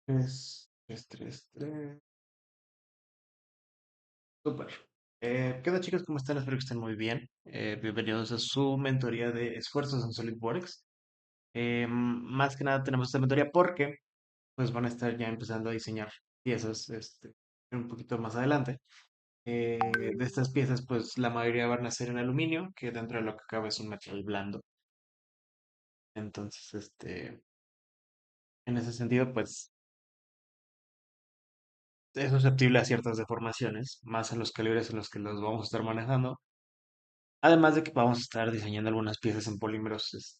Tres. Súper. ¿Qué onda, chicos? ¿Cómo están? Espero que estén muy bien. Bienvenidos a su mentoría de esfuerzos en SolidWorks. Más que nada tenemos esta mentoría porque pues van a estar ya empezando a diseñar piezas un poquito más adelante. De estas piezas, pues la mayoría van a ser en aluminio, que dentro de lo que cabe es un material blando. Entonces, en ese sentido, pues es susceptible a ciertas deformaciones, más en los calibres en los que los vamos a estar manejando. Además de que vamos a estar diseñando algunas piezas en polímeros,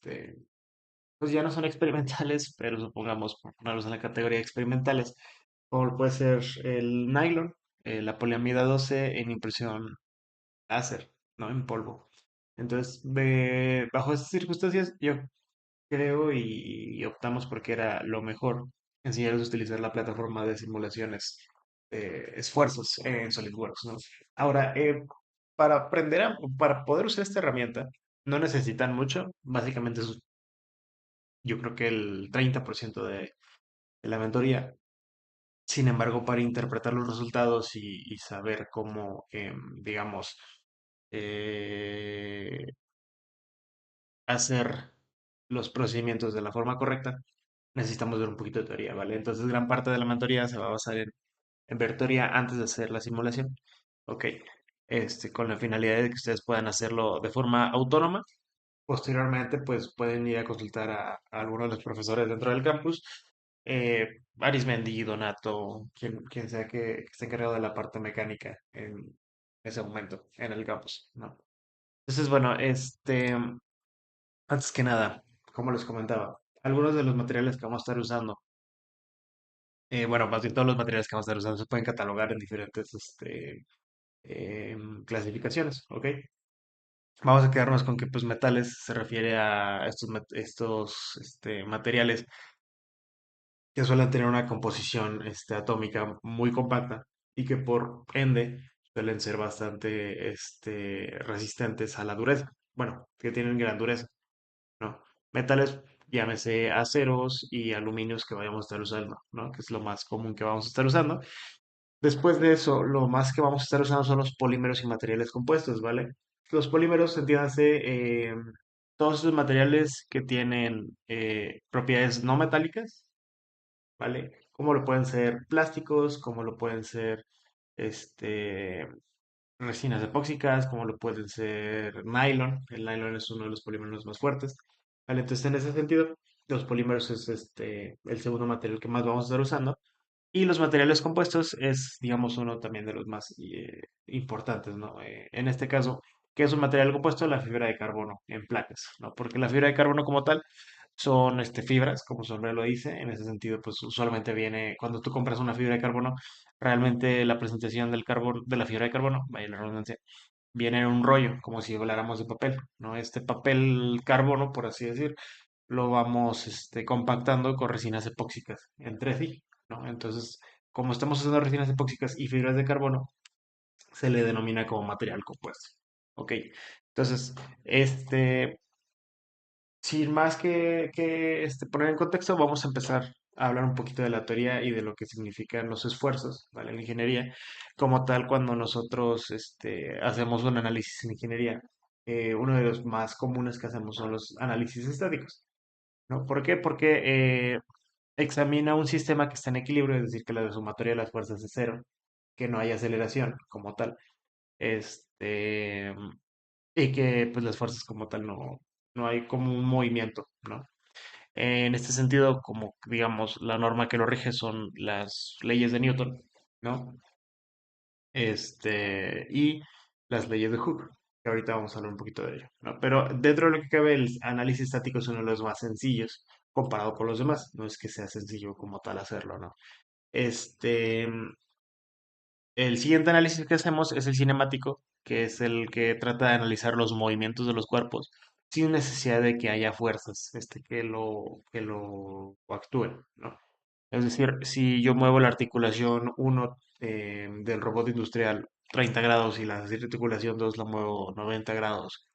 pues ya no son experimentales, pero supongamos por ponerlos en la categoría de experimentales, como puede ser el nylon, la poliamida 12 en impresión láser, ¿no? En polvo. Entonces, bajo esas circunstancias, yo creo y optamos porque era lo mejor enseñarles a utilizar la plataforma de simulaciones esfuerzos en SolidWorks, ¿no? Ahora, para poder usar esta herramienta, no necesitan mucho, básicamente es, yo creo que el 30% de la mentoría. Sin embargo, para interpretar los resultados y saber cómo, digamos, eh, hacer los procedimientos de la forma correcta, necesitamos ver un poquito de teoría, ¿vale? Entonces, gran parte de la mentoría se va a basar en ver teoría antes de hacer la simulación. Ok, con la finalidad de que ustedes puedan hacerlo de forma autónoma. Posteriormente, pues pueden ir a consultar a algunos de los profesores dentro del campus, Arismendi, Donato, quien sea que esté encargado de la parte mecánica en ese momento en el campus, ¿no? Entonces, bueno, antes que nada, como les comentaba, algunos de los materiales que vamos a estar usando, bueno, más bien todos los materiales que vamos a estar usando se pueden catalogar en diferentes, clasificaciones, ¿ok? Vamos a quedarnos con que, pues, metales se refiere a estos materiales que suelen tener una composición, atómica muy compacta y que por ende suelen ser bastante, resistentes a la dureza. Bueno, que tienen gran dureza, ¿no? Metales, llámese aceros y aluminios que vayamos a estar usando, ¿no? Que es lo más común que vamos a estar usando. Después de eso, lo más que vamos a estar usando son los polímeros y materiales compuestos, ¿vale? Los polímeros, entiéndase, todos esos materiales que tienen propiedades no metálicas, ¿vale? Como lo pueden ser plásticos, como lo pueden ser este, resinas epóxicas, como lo pueden ser nylon. El nylon es uno de los polímeros más fuertes, ¿vale? Entonces, en ese sentido, los polímeros es el segundo material que más vamos a estar usando. Y los materiales compuestos es, digamos, uno también de los más importantes, ¿no? En este caso, ¿qué es un material compuesto? La fibra de carbono en placas, ¿no? Porque la fibra de carbono como tal son fibras, como su nombre lo dice. En ese sentido, pues usualmente viene, cuando tú compras una fibra de carbono, realmente la presentación del carbón, de la fibra de carbono, vaya la redundancia, viene en un rollo, como si habláramos de papel, ¿no? Este papel carbono, por así decir, lo vamos compactando con resinas epóxicas entre sí, ¿no? Entonces, como estamos usando resinas epóxicas y fibras de carbono, se le denomina como material compuesto. Ok, entonces, sin más que poner en contexto, vamos a empezar a hablar un poquito de la teoría y de lo que significan los esfuerzos, ¿vale? En la ingeniería, como tal, cuando nosotros hacemos un análisis en ingeniería, uno de los más comunes que hacemos son los análisis estáticos, ¿no? ¿Por qué? Porque examina un sistema que está en equilibrio, es decir, que la sumatoria de las fuerzas es cero, que no hay aceleración como tal, este, y que pues las fuerzas como tal no hay como un movimiento, ¿no? En este sentido, como digamos, la norma que lo rige son las leyes de Newton, ¿no? Y las leyes de Hooke, que ahorita vamos a hablar un poquito de ello, ¿no? Pero dentro de lo que cabe, el análisis estático es uno de los más sencillos comparado con los demás. No es que sea sencillo como tal hacerlo, ¿no? Este, el siguiente análisis que hacemos es el cinemático, que es el que trata de analizar los movimientos de los cuerpos sin necesidad de que haya fuerzas, que lo actúen, ¿no? Es decir, si yo muevo la articulación uno del robot industrial 30 grados y la articulación 2 la muevo 90 grados,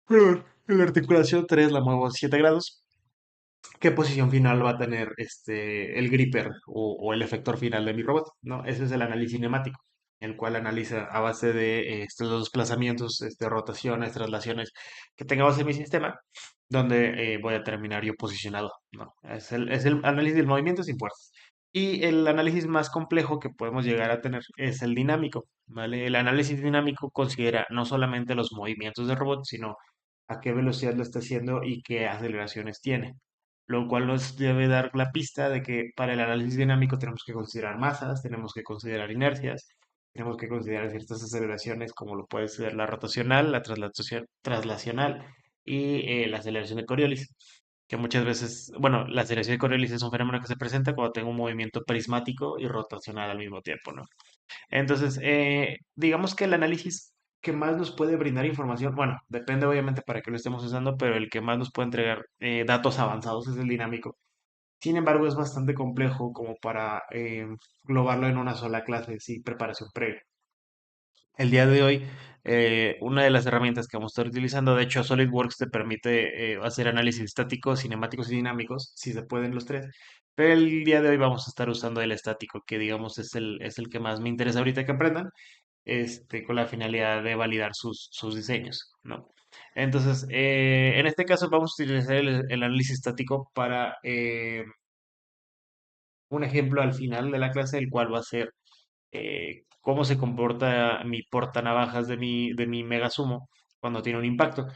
perdón, y la articulación 3 la muevo 7 grados, qué posición final va a tener el gripper o el efector final de mi robot, ¿no? Ese es el análisis cinemático, el cual analiza a base de los desplazamientos, rotaciones, traslaciones que tengamos en mi sistema, donde voy a terminar yo posicionado, ¿no? Es el análisis del movimiento sin fuerzas. Y el análisis más complejo que podemos llegar a tener es el dinámico, ¿vale? El análisis dinámico considera no solamente los movimientos del robot, sino a qué velocidad lo está haciendo y qué aceleraciones tiene, lo cual nos debe dar la pista de que para el análisis dinámico tenemos que considerar masas, tenemos que considerar inercias, tenemos que considerar ciertas aceleraciones como lo puede ser la rotacional, la traslacional y la aceleración de Coriolis, que muchas veces, bueno, la aceleración de Coriolis es un fenómeno que se presenta cuando tengo un movimiento prismático y rotacional al mismo tiempo, ¿no? Entonces, digamos que el análisis que más nos puede brindar información, bueno, depende obviamente para qué lo estemos usando, pero el que más nos puede entregar datos avanzados es el dinámico. Sin embargo, es bastante complejo como para englobarlo en una sola clase sin preparación previa. El día de hoy, una de las herramientas que vamos a estar utilizando, de hecho, SolidWorks te permite hacer análisis estáticos, cinemáticos y dinámicos, si se pueden los tres. Pero el día de hoy vamos a estar usando el estático, que digamos es el que más me interesa ahorita que aprendan, con la finalidad de validar sus diseños, ¿no? Entonces, en este caso vamos a utilizar el análisis estático para un ejemplo al final de la clase, el cual va a ser cómo se comporta mi portanavajas de mi Mega Sumo cuando tiene un impacto.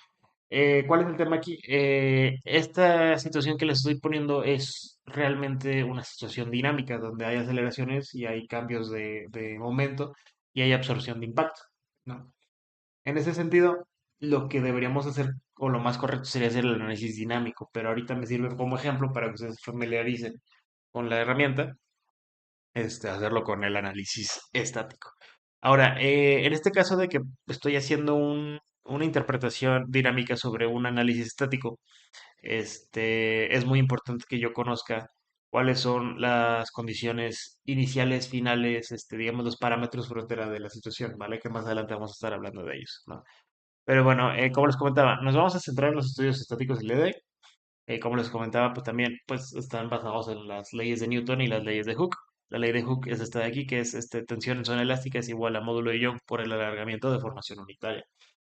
¿Cuál es el tema aquí? Esta situación que les estoy poniendo es realmente una situación dinámica, donde hay aceleraciones y hay cambios de momento y hay absorción de impacto, ¿no? En ese sentido, lo que deberíamos hacer, o lo más correcto, sería hacer el análisis dinámico, pero ahorita me sirve como ejemplo para que ustedes se familiaricen con la herramienta, hacerlo con el análisis estático. Ahora, en este caso de que estoy haciendo una interpretación dinámica sobre un análisis estático, es muy importante que yo conozca cuáles son las condiciones iniciales, finales, digamos, los parámetros frontera de la situación, ¿vale? Que más adelante vamos a estar hablando de ellos, ¿no? Pero bueno, como les comentaba, nos vamos a centrar en los estudios estáticos del LEDE. Como les comentaba, pues también pues, están basados en las leyes de Newton y las leyes de Hooke. La ley de Hooke es esta de aquí, que es tensión en zona elástica es igual a módulo de Young por el alargamiento de formación unitaria.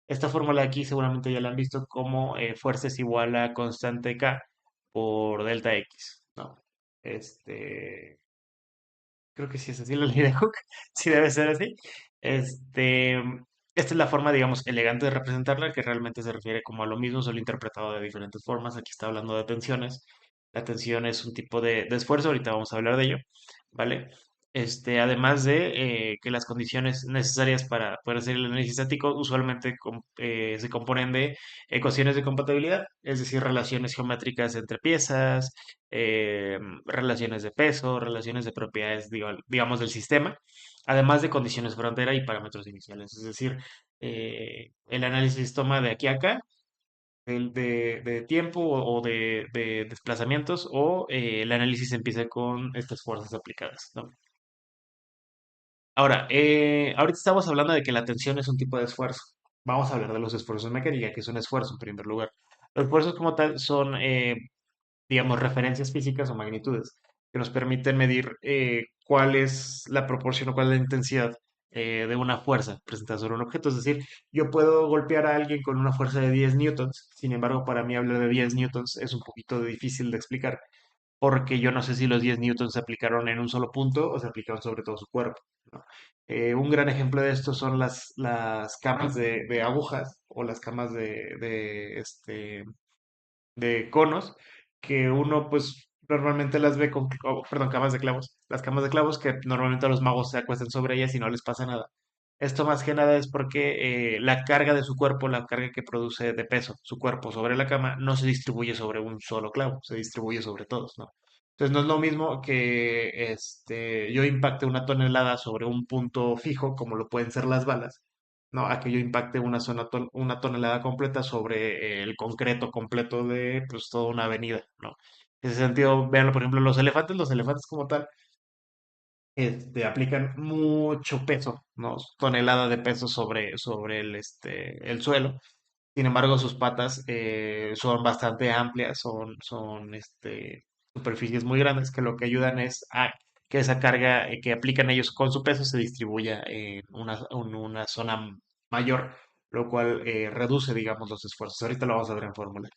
Esta fórmula de aquí seguramente ya la han visto como fuerza es igual a constante K por delta X, ¿no? Este, Creo que sí es así la ley de Hooke, sí debe ser así. Este, Esta es la forma, digamos, elegante de representarla, que realmente se refiere como a lo mismo, solo interpretado de diferentes formas. Aquí está hablando de tensiones. La tensión es un tipo de esfuerzo, ahorita vamos a hablar de ello, ¿vale? Además de que las condiciones necesarias para poder hacer el análisis estático usualmente se componen de ecuaciones de compatibilidad, es decir, relaciones geométricas entre piezas, relaciones de peso, relaciones de propiedades, digamos, del sistema, además de condiciones frontera y parámetros iniciales. Es decir, el análisis toma de aquí a acá, de tiempo o de desplazamientos, o el análisis empieza con estas fuerzas aplicadas, ¿no? Ahora, ahorita estamos hablando de que la tensión es un tipo de esfuerzo. Vamos a hablar de los esfuerzos en mecánica, que es un esfuerzo en primer lugar. Los esfuerzos como tal son digamos, referencias físicas o magnitudes que nos permiten medir cuál es la proporción o cuál es la intensidad de una fuerza presentada sobre un objeto. Es decir, yo puedo golpear a alguien con una fuerza de 10 newtons, sin embargo, para mí hablar de 10 newtons es un poquito difícil de explicar, porque yo no sé si los 10 newtons se aplicaron en un solo punto o se aplicaron sobre todo su cuerpo, ¿no? Un gran ejemplo de esto son las camas de agujas o las camas de conos, que uno pues normalmente las ve perdón, camas de clavos. Las camas de clavos que normalmente los magos se acuestan sobre ellas y no les pasa nada. Esto más que nada es porque la carga de su cuerpo, la carga que produce de peso su cuerpo sobre la cama, no se distribuye sobre un solo clavo, se distribuye sobre todos, ¿no? Entonces no es lo mismo que yo impacte una tonelada sobre un punto fijo, como lo pueden ser las balas, ¿no? A que yo impacte una tonelada completa sobre el concreto completo de pues toda una avenida, ¿no? En ese sentido, véanlo, por ejemplo, los elefantes como tal, aplican mucho peso, ¿no? Tonelada de peso sobre el suelo. Sin embargo, sus patas son bastante amplias, son superficies muy grandes que lo que ayudan es a que esa carga que aplican ellos con su peso se distribuya en una zona mayor, lo cual reduce, digamos, los esfuerzos. Ahorita lo vamos a ver en fórmula.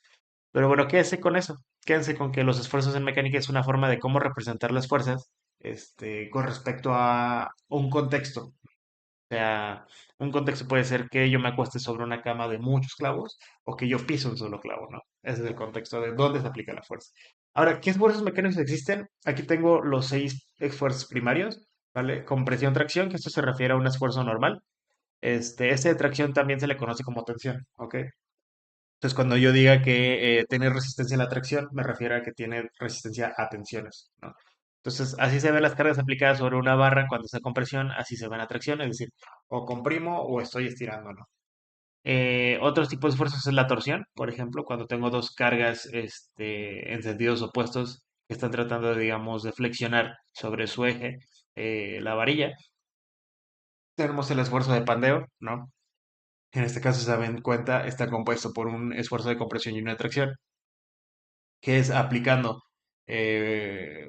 Pero bueno, quédense con eso. Quédense con que los esfuerzos en mecánica es una forma de cómo representar las fuerzas, con respecto a un contexto. O sea, un contexto puede ser que yo me acueste sobre una cama de muchos clavos o que yo piso un solo clavo, ¿no? Ese es el contexto de dónde se aplica la fuerza. Ahora, ¿qué esfuerzos mecánicos existen? Aquí tengo los 6 esfuerzos primarios, ¿vale? Compresión, tracción, que esto se refiere a un esfuerzo normal. Este de tracción también se le conoce como tensión, ¿ok? Entonces, cuando yo diga que tiene resistencia a la tracción, me refiero a que tiene resistencia a tensiones, ¿no? Entonces, así se ven las cargas aplicadas sobre una barra cuando está con presión, así se ven a tracción, es decir, o comprimo o estoy estirando, ¿no? Otros tipos de esfuerzos es la torsión, por ejemplo, cuando tengo dos cargas en sentidos opuestos que están tratando, digamos, de flexionar sobre su eje la varilla. Tenemos el esfuerzo de pandeo, ¿no? En este caso, se dan cuenta, está compuesto por un esfuerzo de compresión y una de tracción, que es aplicando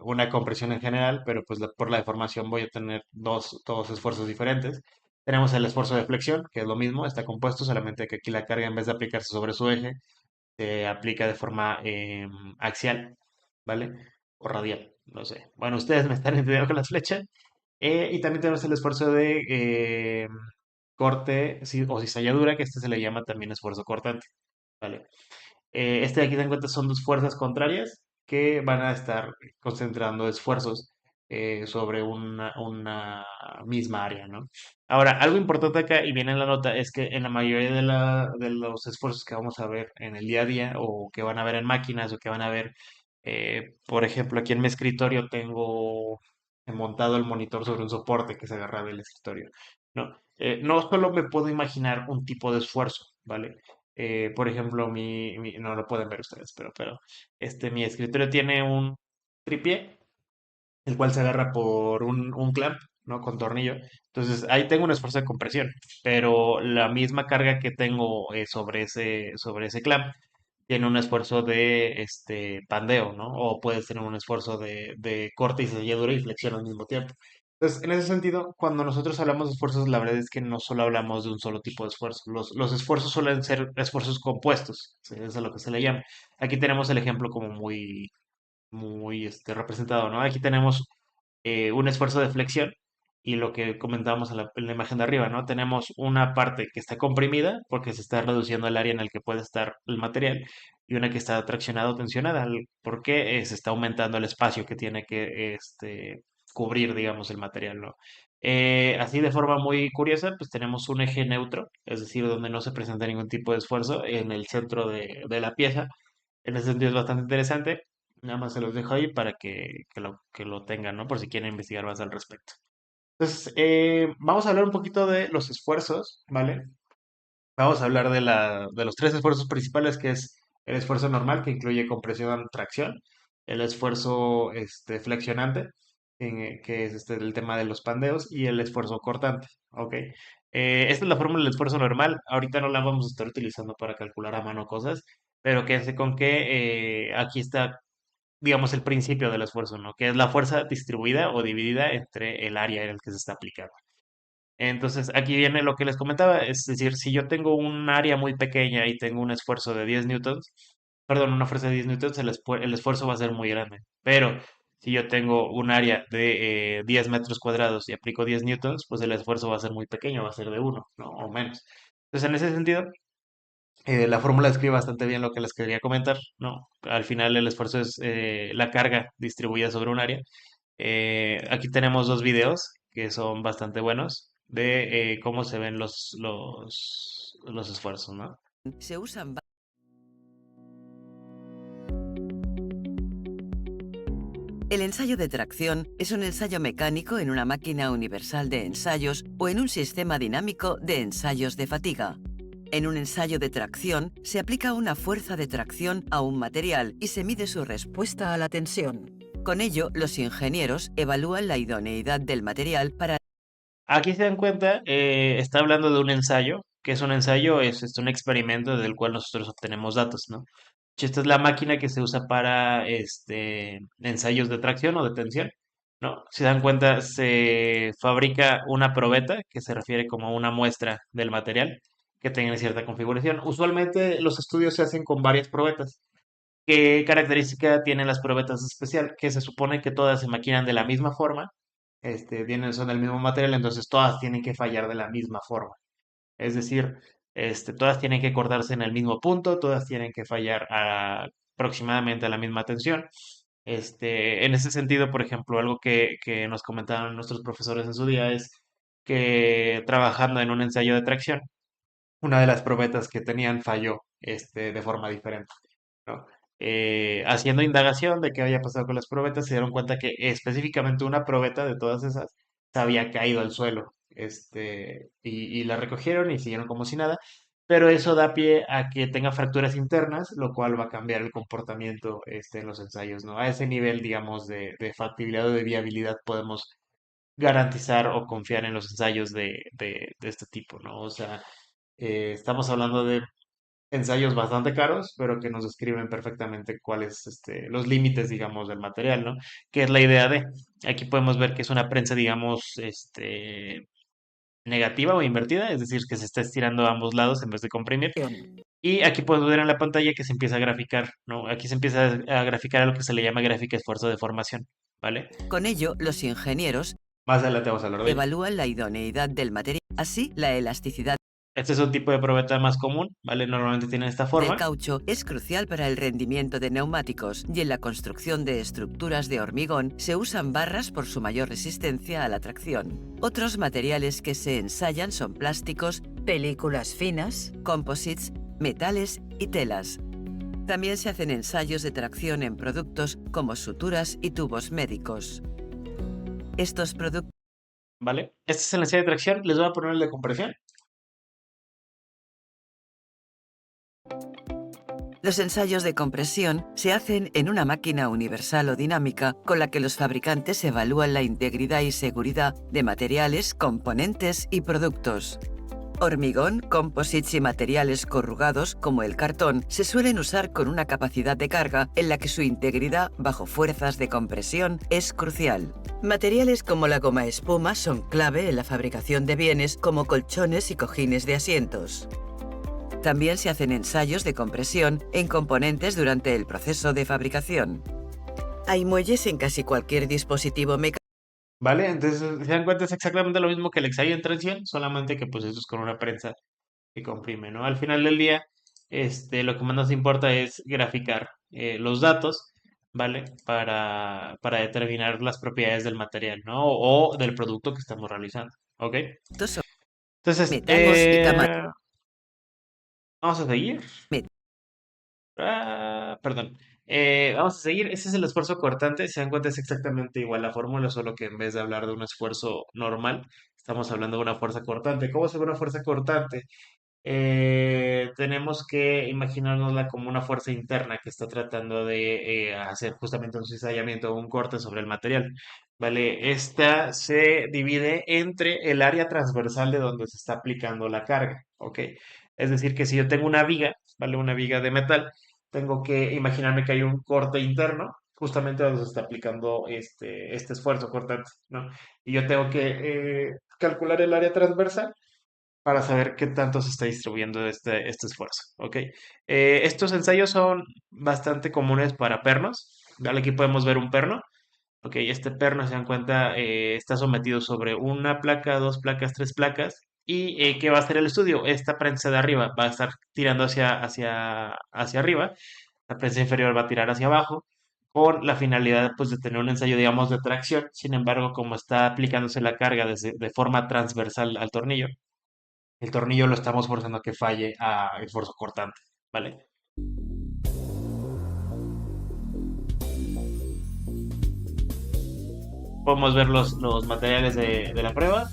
una compresión en general, pero pues por la deformación voy a tener dos esfuerzos diferentes. Tenemos el esfuerzo de flexión, que es lo mismo, está compuesto, solamente que aquí la carga en vez de aplicarse sobre su eje, se aplica de forma axial, ¿vale? O radial, no sé. Bueno, ustedes me están entendiendo con las flechas. Y también tenemos el esfuerzo de corte o cizalladura, que este se le llama también esfuerzo cortante, ¿vale? Este de aquí en cuenta son dos fuerzas contrarias que van a estar concentrando esfuerzos sobre una misma área, ¿no? Ahora, algo importante acá, y viene en la nota, es que en la mayoría de los esfuerzos que vamos a ver en el día a día, o que van a ver en máquinas, o que van a ver, por ejemplo, aquí en mi escritorio tengo montado el monitor sobre un soporte que se agarra del escritorio, ¿no? No solo me puedo imaginar un tipo de esfuerzo, ¿vale? Por ejemplo, no lo pueden ver ustedes, mi escritorio tiene un tripié, el cual se agarra por un clamp, ¿no? Con tornillo. Entonces, ahí tengo un esfuerzo de compresión, pero la misma carga que tengo sobre ese clamp tiene un esfuerzo de pandeo, ¿no? O puedes tener un esfuerzo de corte y selladura y flexión al mismo tiempo. Entonces, en ese sentido, cuando nosotros hablamos de esfuerzos, la verdad es que no solo hablamos de un solo tipo de esfuerzo. Los esfuerzos suelen ser esfuerzos compuestos, ¿sí? Eso es lo que se le llama. Aquí tenemos el ejemplo como muy representado, ¿no? Aquí tenemos un esfuerzo de flexión y lo que comentábamos en la imagen de arriba, ¿no? Tenemos una parte que está comprimida porque se está reduciendo el área en el que puede estar el material y una que está traccionada o tensionada porque se está aumentando el espacio que tiene que cubrir, digamos, el material, ¿no? Así de forma muy curiosa, pues tenemos un eje neutro, es decir, donde no se presenta ningún tipo de esfuerzo en el centro de la pieza. En ese sentido es bastante interesante. Nada más se los dejo ahí para que lo tengan, ¿no? Por si quieren investigar más al respecto. Entonces, vamos a hablar un poquito de los esfuerzos, ¿vale? Vamos a hablar de los tres esfuerzos principales, que es el esfuerzo normal, que incluye compresión, tracción, el esfuerzo flexionante, que es el tema de los pandeos, y el esfuerzo cortante, ¿ok? Esta es la fórmula del esfuerzo normal. Ahorita no la vamos a estar utilizando para calcular a mano cosas, pero quédense con que aquí está, digamos, el principio del esfuerzo, ¿no? Que es la fuerza distribuida o dividida entre el área en el que se está aplicando. Entonces, aquí viene lo que les comentaba, es decir, si yo tengo un área muy pequeña y tengo un esfuerzo de 10 newtons, perdón, una fuerza de 10 newtons, el esfuerzo va a ser muy grande. Pero si yo tengo un área de 10 metros cuadrados y aplico 10 newtons, pues el esfuerzo va a ser muy pequeño, va a ser de uno, ¿no? O menos. Entonces, en ese sentido, la fórmula describe bastante bien lo que les quería comentar, ¿no? Al final el esfuerzo es la carga distribuida sobre un área. Aquí tenemos dos videos que son bastante buenos de cómo se ven los esfuerzos, ¿no? Se usan. El ensayo de tracción es un ensayo mecánico en una máquina universal de ensayos o en un sistema dinámico de ensayos de fatiga. En un ensayo de tracción se aplica una fuerza de tracción a un material y se mide su respuesta a la tensión. Con ello, los ingenieros evalúan la idoneidad del material para... Aquí se dan cuenta, está hablando de un ensayo ¿Qué es un ensayo? Es un experimento del cual nosotros obtenemos datos, ¿no? Esta es la máquina que se usa para ensayos de tracción o de tensión, ¿no? Si se dan cuenta, se fabrica una probeta, que se refiere como a una muestra del material que tenga cierta configuración. Usualmente los estudios se hacen con varias probetas. ¿Qué característica tienen las probetas especial? Que se supone que todas se maquinan de la misma forma, son del mismo material, entonces todas tienen que fallar de la misma forma. Es decir, todas tienen que cortarse en el mismo punto, todas tienen que fallar aproximadamente a la misma tensión. En ese sentido, por ejemplo, algo que nos comentaron nuestros profesores en su día es que trabajando en un ensayo de tracción, una de las probetas que tenían falló, de forma diferente, ¿no? Haciendo indagación de qué había pasado con las probetas, se dieron cuenta que específicamente una probeta de todas esas se había caído al suelo, y la recogieron y siguieron como si nada, pero eso da pie a que tenga fracturas internas, lo cual va a cambiar el comportamiento, en los ensayos, ¿no? A ese nivel, digamos, de factibilidad o de viabilidad podemos garantizar o confiar en los ensayos de este tipo, ¿no? O sea, estamos hablando de ensayos bastante caros, pero que nos describen perfectamente cuáles, los límites, digamos, del material, ¿no? Que es la idea de. Aquí podemos ver que es una prensa, digamos, negativa o invertida, es decir, que se está estirando a ambos lados en vez de comprimir. Y aquí podemos ver en la pantalla que se empieza a graficar, ¿no? Aquí se empieza a graficar a lo que se le llama gráfica esfuerzo de formación, ¿vale? Con ello, los ingenieros Más adelante vamos a hablar de ello. evalúan la idoneidad del material, así la elasticidad Este es un tipo de probeta más común, ¿vale? Normalmente tiene esta del forma. caucho es crucial para el rendimiento de neumáticos y en la construcción de estructuras de hormigón se usan barras por su mayor resistencia a la tracción. Otros materiales que se ensayan son plásticos, películas finas, composites, metales y telas. También se hacen ensayos de tracción en productos como suturas y tubos médicos. Estos productos ¿Vale? Este es el ensayo de tracción. Les voy a poner el de compresión. Los ensayos de compresión se hacen en una máquina universal o dinámica con la que los fabricantes evalúan la integridad y seguridad de materiales, componentes y productos. Hormigón, composites y materiales corrugados, como el cartón, se suelen usar con una capacidad de carga en la que su integridad bajo fuerzas de compresión es crucial. Materiales como la goma espuma son clave en la fabricación de bienes como colchones y cojines de asientos. También se hacen ensayos de compresión en componentes durante el proceso de fabricación. Hay muelles en casi cualquier dispositivo mecánico. ¿Vale? Entonces, se dan cuenta, es exactamente lo mismo que el ensayo en tensión, solamente que pues eso es con una prensa que comprime, ¿no? Al final del día, lo que más nos importa es graficar los datos, ¿vale? Para determinar las propiedades del material, ¿no? O del producto que estamos realizando, ¿ok? Son Entonces, metales y cama. vamos a seguir. Perdón. Vamos a seguir. Ese es el esfuerzo cortante. Si se dan cuenta, es exactamente igual la fórmula, solo que en vez de hablar de un esfuerzo normal, estamos hablando de una fuerza cortante. ¿Cómo se ve una fuerza cortante? Tenemos que imaginárnosla como una fuerza interna que está tratando de hacer justamente un cizallamiento o un corte sobre el material. ¿Vale? Esta se divide entre el área transversal de donde se está aplicando la carga. ¿Ok? Es decir, que si yo tengo una viga, ¿vale? Una viga de metal, tengo que imaginarme que hay un corte interno, justamente donde se está aplicando este esfuerzo cortante, ¿no? Y yo tengo que calcular el área transversal para saber qué tanto se está distribuyendo este esfuerzo, ¿ok? Estos ensayos son bastante comunes para pernos, ¿vale? Aquí podemos ver un perno, ¿ok? Este perno, se dan cuenta, está sometido sobre una placa, dos placas, tres placas, y ¿qué va a hacer el estudio? Esta prensa de arriba va a estar tirando hacia arriba, la prensa inferior va a tirar hacia abajo, con la finalidad, pues, de tener un ensayo, digamos, de tracción. Sin embargo, como está aplicándose la carga de forma transversal al tornillo, el tornillo lo estamos forzando a que falle a esfuerzo cortante, ¿vale? Podemos ver los materiales de la prueba.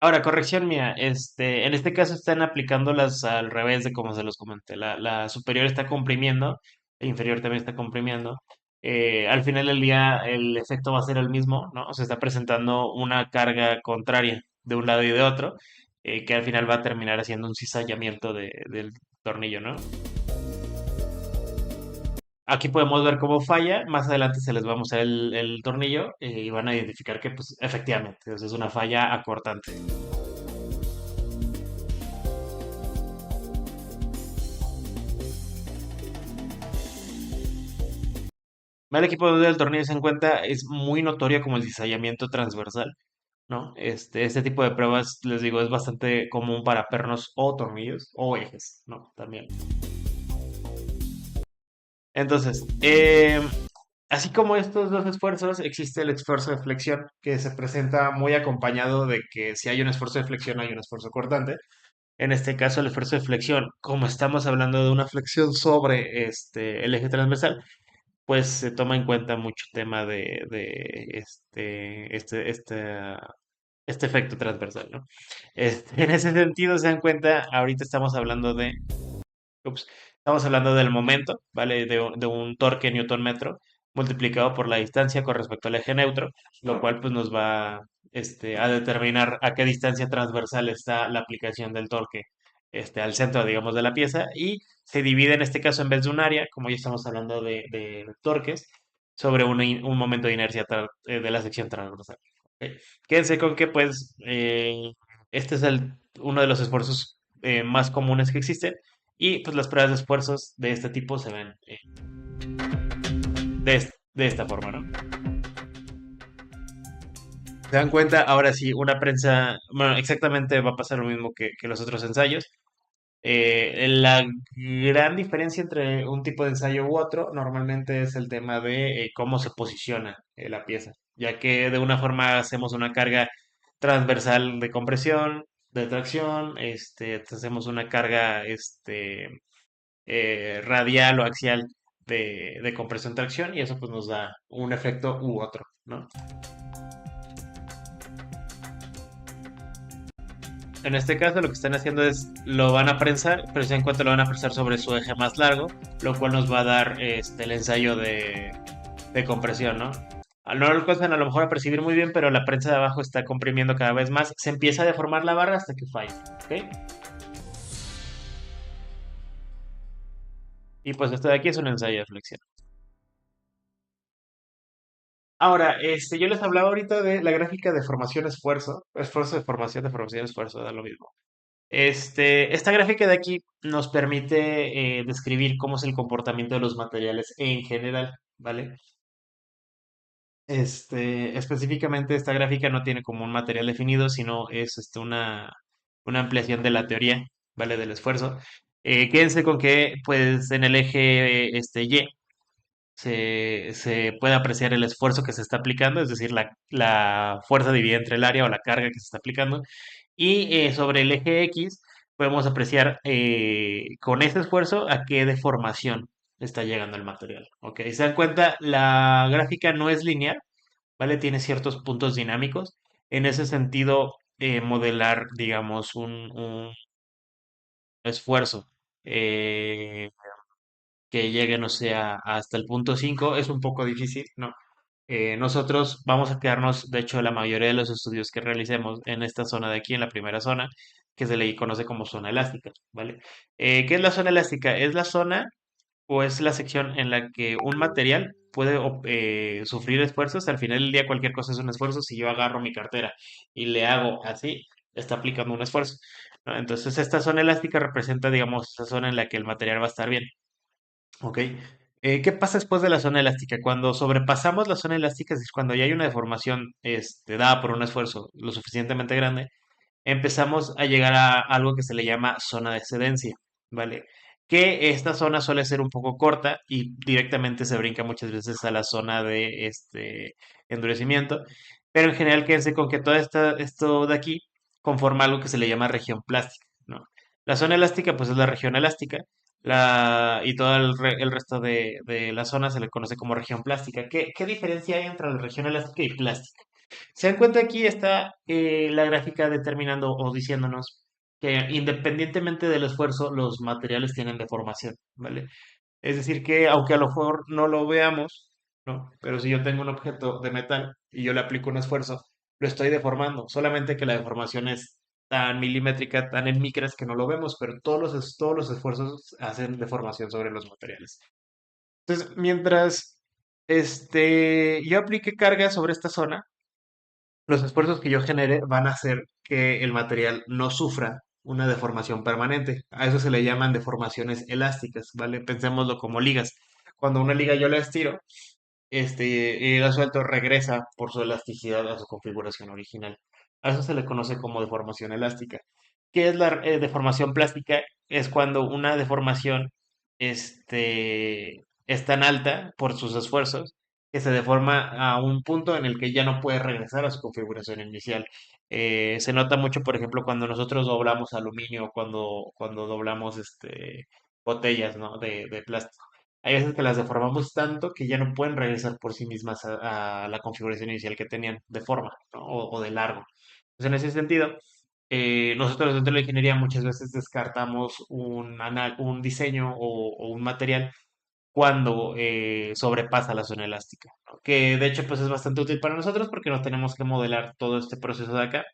Ahora, corrección mía, en este caso están aplicándolas al revés de como se los comenté. La superior está comprimiendo, la inferior también está comprimiendo. Al final del día el efecto va a ser el mismo, ¿no? Se está presentando una carga contraria de un lado y de otro, que al final va a terminar haciendo un cizallamiento del tornillo, ¿no? Aquí podemos ver cómo falla, más adelante se les va a mostrar el tornillo y van a identificar que pues efectivamente, es una falla acortante. El equipo del tornillo se encuentra es muy notorio como el cizallamiento transversal, ¿no? Este tipo de pruebas, les digo, es bastante común para pernos o tornillos o ejes, ¿no? También. Entonces, así como estos dos esfuerzos, existe el esfuerzo de flexión, que se presenta muy acompañado de que si hay un esfuerzo de flexión, hay un esfuerzo cortante. En este caso, el esfuerzo de flexión, como estamos hablando de una flexión sobre el eje transversal, pues se toma en cuenta mucho tema de este efecto transversal, ¿no? En ese sentido, se dan cuenta, ahorita estamos hablando del momento, ¿vale? De un torque newton metro multiplicado por la distancia con respecto al eje neutro, lo cual pues nos va a determinar a qué distancia transversal está la aplicación del torque al centro, digamos, de la pieza y se divide en este caso en vez de un área, como ya estamos hablando de torques, sobre un momento de inercia de la sección transversal. ¿Ok? Quédense con que pues este es uno de los esfuerzos más comunes que existen y pues las pruebas de esfuerzos de este tipo se ven de esta forma, ¿no? Se dan cuenta, ahora sí, una prensa, bueno, exactamente va a pasar lo mismo que los otros ensayos. La gran diferencia entre un tipo de ensayo u otro normalmente es el tema de cómo se posiciona la pieza, ya que de una forma hacemos una carga transversal de compresión, de tracción, hacemos una carga radial o axial de compresión-tracción y eso pues nos da un efecto u otro, ¿no? En este caso lo que están haciendo es lo van a prensar, pero si en cuanto lo van a prensar sobre su eje más largo, lo cual nos va a dar el ensayo de compresión, ¿no? No lo alcanzan a lo mejor a percibir muy bien, pero la prensa de abajo está comprimiendo cada vez más. Se empieza a deformar la barra hasta que falla, ¿ok? Y pues esto de aquí es un ensayo de flexión. Ahora, yo les hablaba ahorita de la gráfica de formación-esfuerzo, esfuerzo de formación-esfuerzo, da lo mismo. Esta gráfica de aquí nos permite describir cómo es el comportamiento de los materiales en general, ¿vale? Específicamente esta gráfica no tiene como un material definido, sino es una ampliación de la teoría, ¿vale? Del esfuerzo. Quédense con que, pues, en el eje Y se puede apreciar el esfuerzo que se está aplicando, es decir, la fuerza dividida entre el área o la carga que se está aplicando. Y sobre el eje X podemos apreciar con este esfuerzo a qué deformación está llegando el material. ¿Ok? ¿Se dan cuenta? La gráfica no es lineal, ¿vale? Tiene ciertos puntos dinámicos. En ese sentido, modelar, digamos, un esfuerzo eh, que llegue, no sé, hasta el punto 5 es un poco difícil, ¿no? Nosotros vamos a quedarnos, de hecho, la mayoría de los estudios que realicemos en esta zona de aquí, en la primera zona, que se le conoce como zona elástica, ¿vale? ¿Qué es la zona elástica? Es la zona o es la sección en la que un material puede sufrir esfuerzos. Al final del día, cualquier cosa es un esfuerzo. Si yo agarro mi cartera y le hago así, está aplicando un esfuerzo, ¿no? Entonces, esta zona elástica representa, digamos, esa zona en la que el material va a estar bien. Ok. ¿Qué pasa después de la zona elástica? Cuando sobrepasamos la zona elástica, es decir, cuando ya hay una deformación dada por un esfuerzo lo suficientemente grande, empezamos a llegar a algo que se le llama zona de excedencia, ¿vale? Que esta zona suele ser un poco corta y directamente se brinca muchas veces a la zona de endurecimiento, pero en general quédense con que esto de aquí conforma algo que se le llama región plástica, ¿no? La zona elástica, pues es la región elástica, y todo el resto de la zona se le conoce como región plástica. ¿Qué diferencia hay entre la región elástica y plástica? Se dan cuenta aquí está la gráfica determinando o diciéndonos que independientemente del esfuerzo, los materiales tienen deformación, ¿vale? Es decir, que aunque a lo mejor no lo veamos, ¿no? Pero si yo tengo un objeto de metal y yo le aplico un esfuerzo, lo estoy deformando, solamente que la deformación es tan milimétrica, tan en micras que no lo vemos, pero todos los esfuerzos hacen deformación sobre los materiales. Entonces, mientras yo aplique carga sobre esta zona, los esfuerzos que yo genere van a hacer que el material no sufra una deformación permanente. A eso se le llaman deformaciones elásticas, ¿vale? Pensémoslo como ligas. Cuando una liga yo la estiro, y la suelto, regresa por su elasticidad a su configuración original. A eso se le conoce como deformación elástica. ¿Qué es la deformación plástica? Es cuando una deformación es tan alta por sus esfuerzos que se deforma a un punto en el que ya no puede regresar a su configuración inicial. Se nota mucho, por ejemplo, cuando nosotros doblamos aluminio, cuando doblamos botellas, ¿no? de plástico. Hay veces que las deformamos tanto que ya no pueden regresar por sí mismas a la configuración inicial que tenían de forma, ¿no? O de largo. Entonces, en ese sentido, nosotros dentro de la ingeniería muchas veces descartamos un diseño o un material cuando sobrepasa la zona elástica, ¿no? Que de hecho pues es bastante útil para nosotros porque no tenemos que modelar todo este proceso de acá,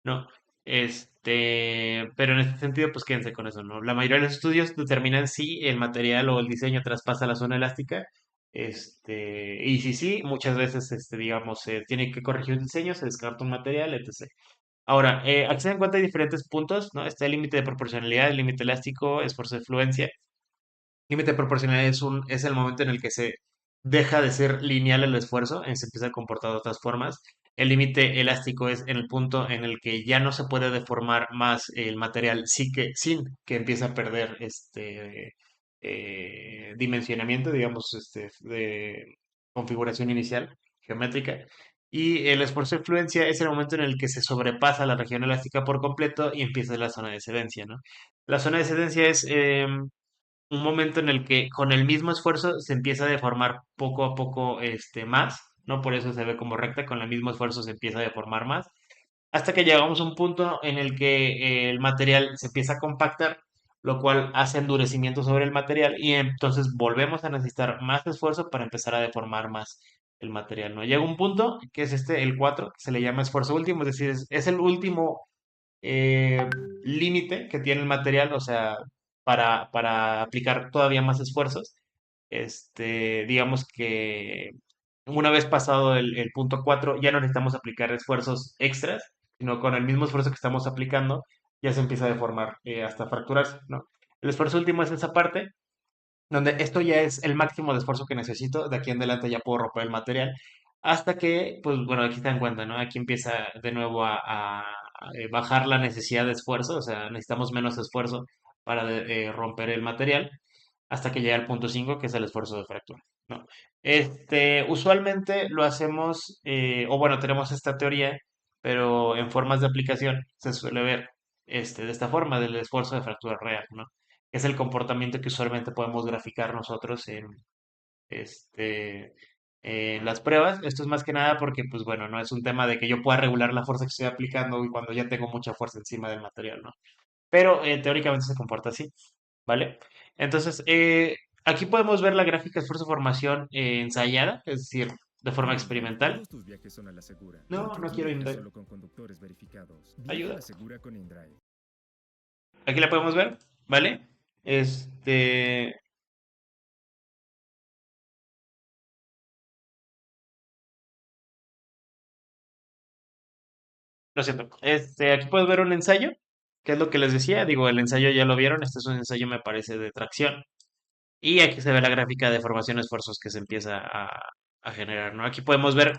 ¿no? Pero en este sentido, pues quédense con eso, ¿no? La mayoría de los estudios determinan si el material o el diseño traspasa la zona elástica, y si sí, muchas veces, digamos, se tiene que corregir el diseño, se descarta un material, etc. Ahora, aquí se dan cuenta de diferentes puntos, ¿no? Está el límite de proporcionalidad, el límite elástico, esfuerzo de fluencia. Límite proporcional es el momento en el que se deja de ser lineal el esfuerzo, se empieza a comportar de otras formas. El límite elástico es en el punto en el que ya no se puede deformar más el material sin que empiece a perder dimensionamiento, digamos, de configuración inicial, geométrica. Y el esfuerzo de fluencia es el momento en el que se sobrepasa la región elástica por completo y empieza la zona de excedencia, ¿no? La zona de excedencia es un momento en el que con el mismo esfuerzo se empieza a deformar poco a poco más, ¿no? Por eso se ve como recta, con el mismo esfuerzo se empieza a deformar más, hasta que llegamos a un punto en el que el material se empieza a compactar, lo cual hace endurecimiento sobre el material y entonces volvemos a necesitar más esfuerzo para empezar a deformar más el material, ¿no? Llega un punto que es el 4 que se le llama esfuerzo último, es decir, es el último eh, límite que tiene el material, o sea, para aplicar todavía más esfuerzos. Digamos que una vez pasado el punto 4 ya no necesitamos aplicar esfuerzos extras, sino con el mismo esfuerzo que estamos aplicando, ya se empieza a deformar hasta fracturarse, ¿no? El esfuerzo último es esa parte donde esto ya es el máximo de esfuerzo que necesito, de aquí en adelante ya puedo romper el material, hasta que, pues bueno, aquí se dan cuenta, ¿no? Aquí empieza de nuevo a bajar la necesidad de esfuerzo, o sea, necesitamos menos esfuerzo para romper el material, hasta que llega al punto 5 que es el esfuerzo de fractura, ¿no? Usualmente lo hacemos, o bueno, tenemos esta teoría, pero en formas de aplicación se suele ver de esta forma, del esfuerzo de fractura real, ¿no? Es el comportamiento que usualmente podemos graficar nosotros este, en las pruebas. Esto es más que nada porque, pues bueno, no es un tema de que yo pueda regular la fuerza que estoy aplicando y cuando ya tengo mucha fuerza encima del material, ¿no? Pero teóricamente se comporta así, ¿vale? Entonces, aquí podemos ver la gráfica de esfuerzo-formación ensayada, es decir, de forma experimental. Todos tus viajes son a la segura. ¿Por No, qué no aquí quiero viajas solo con conductores verificados? Viaja a ayuda. la segura con InDrive. Aquí la podemos ver, ¿vale? Lo siento. Aquí puedes ver un ensayo, que es lo que les decía. Digo, el ensayo ya lo vieron. Este es un ensayo, me parece, de tracción. Y aquí se ve la gráfica de formación de esfuerzos que se empieza a generar, ¿no? Aquí podemos ver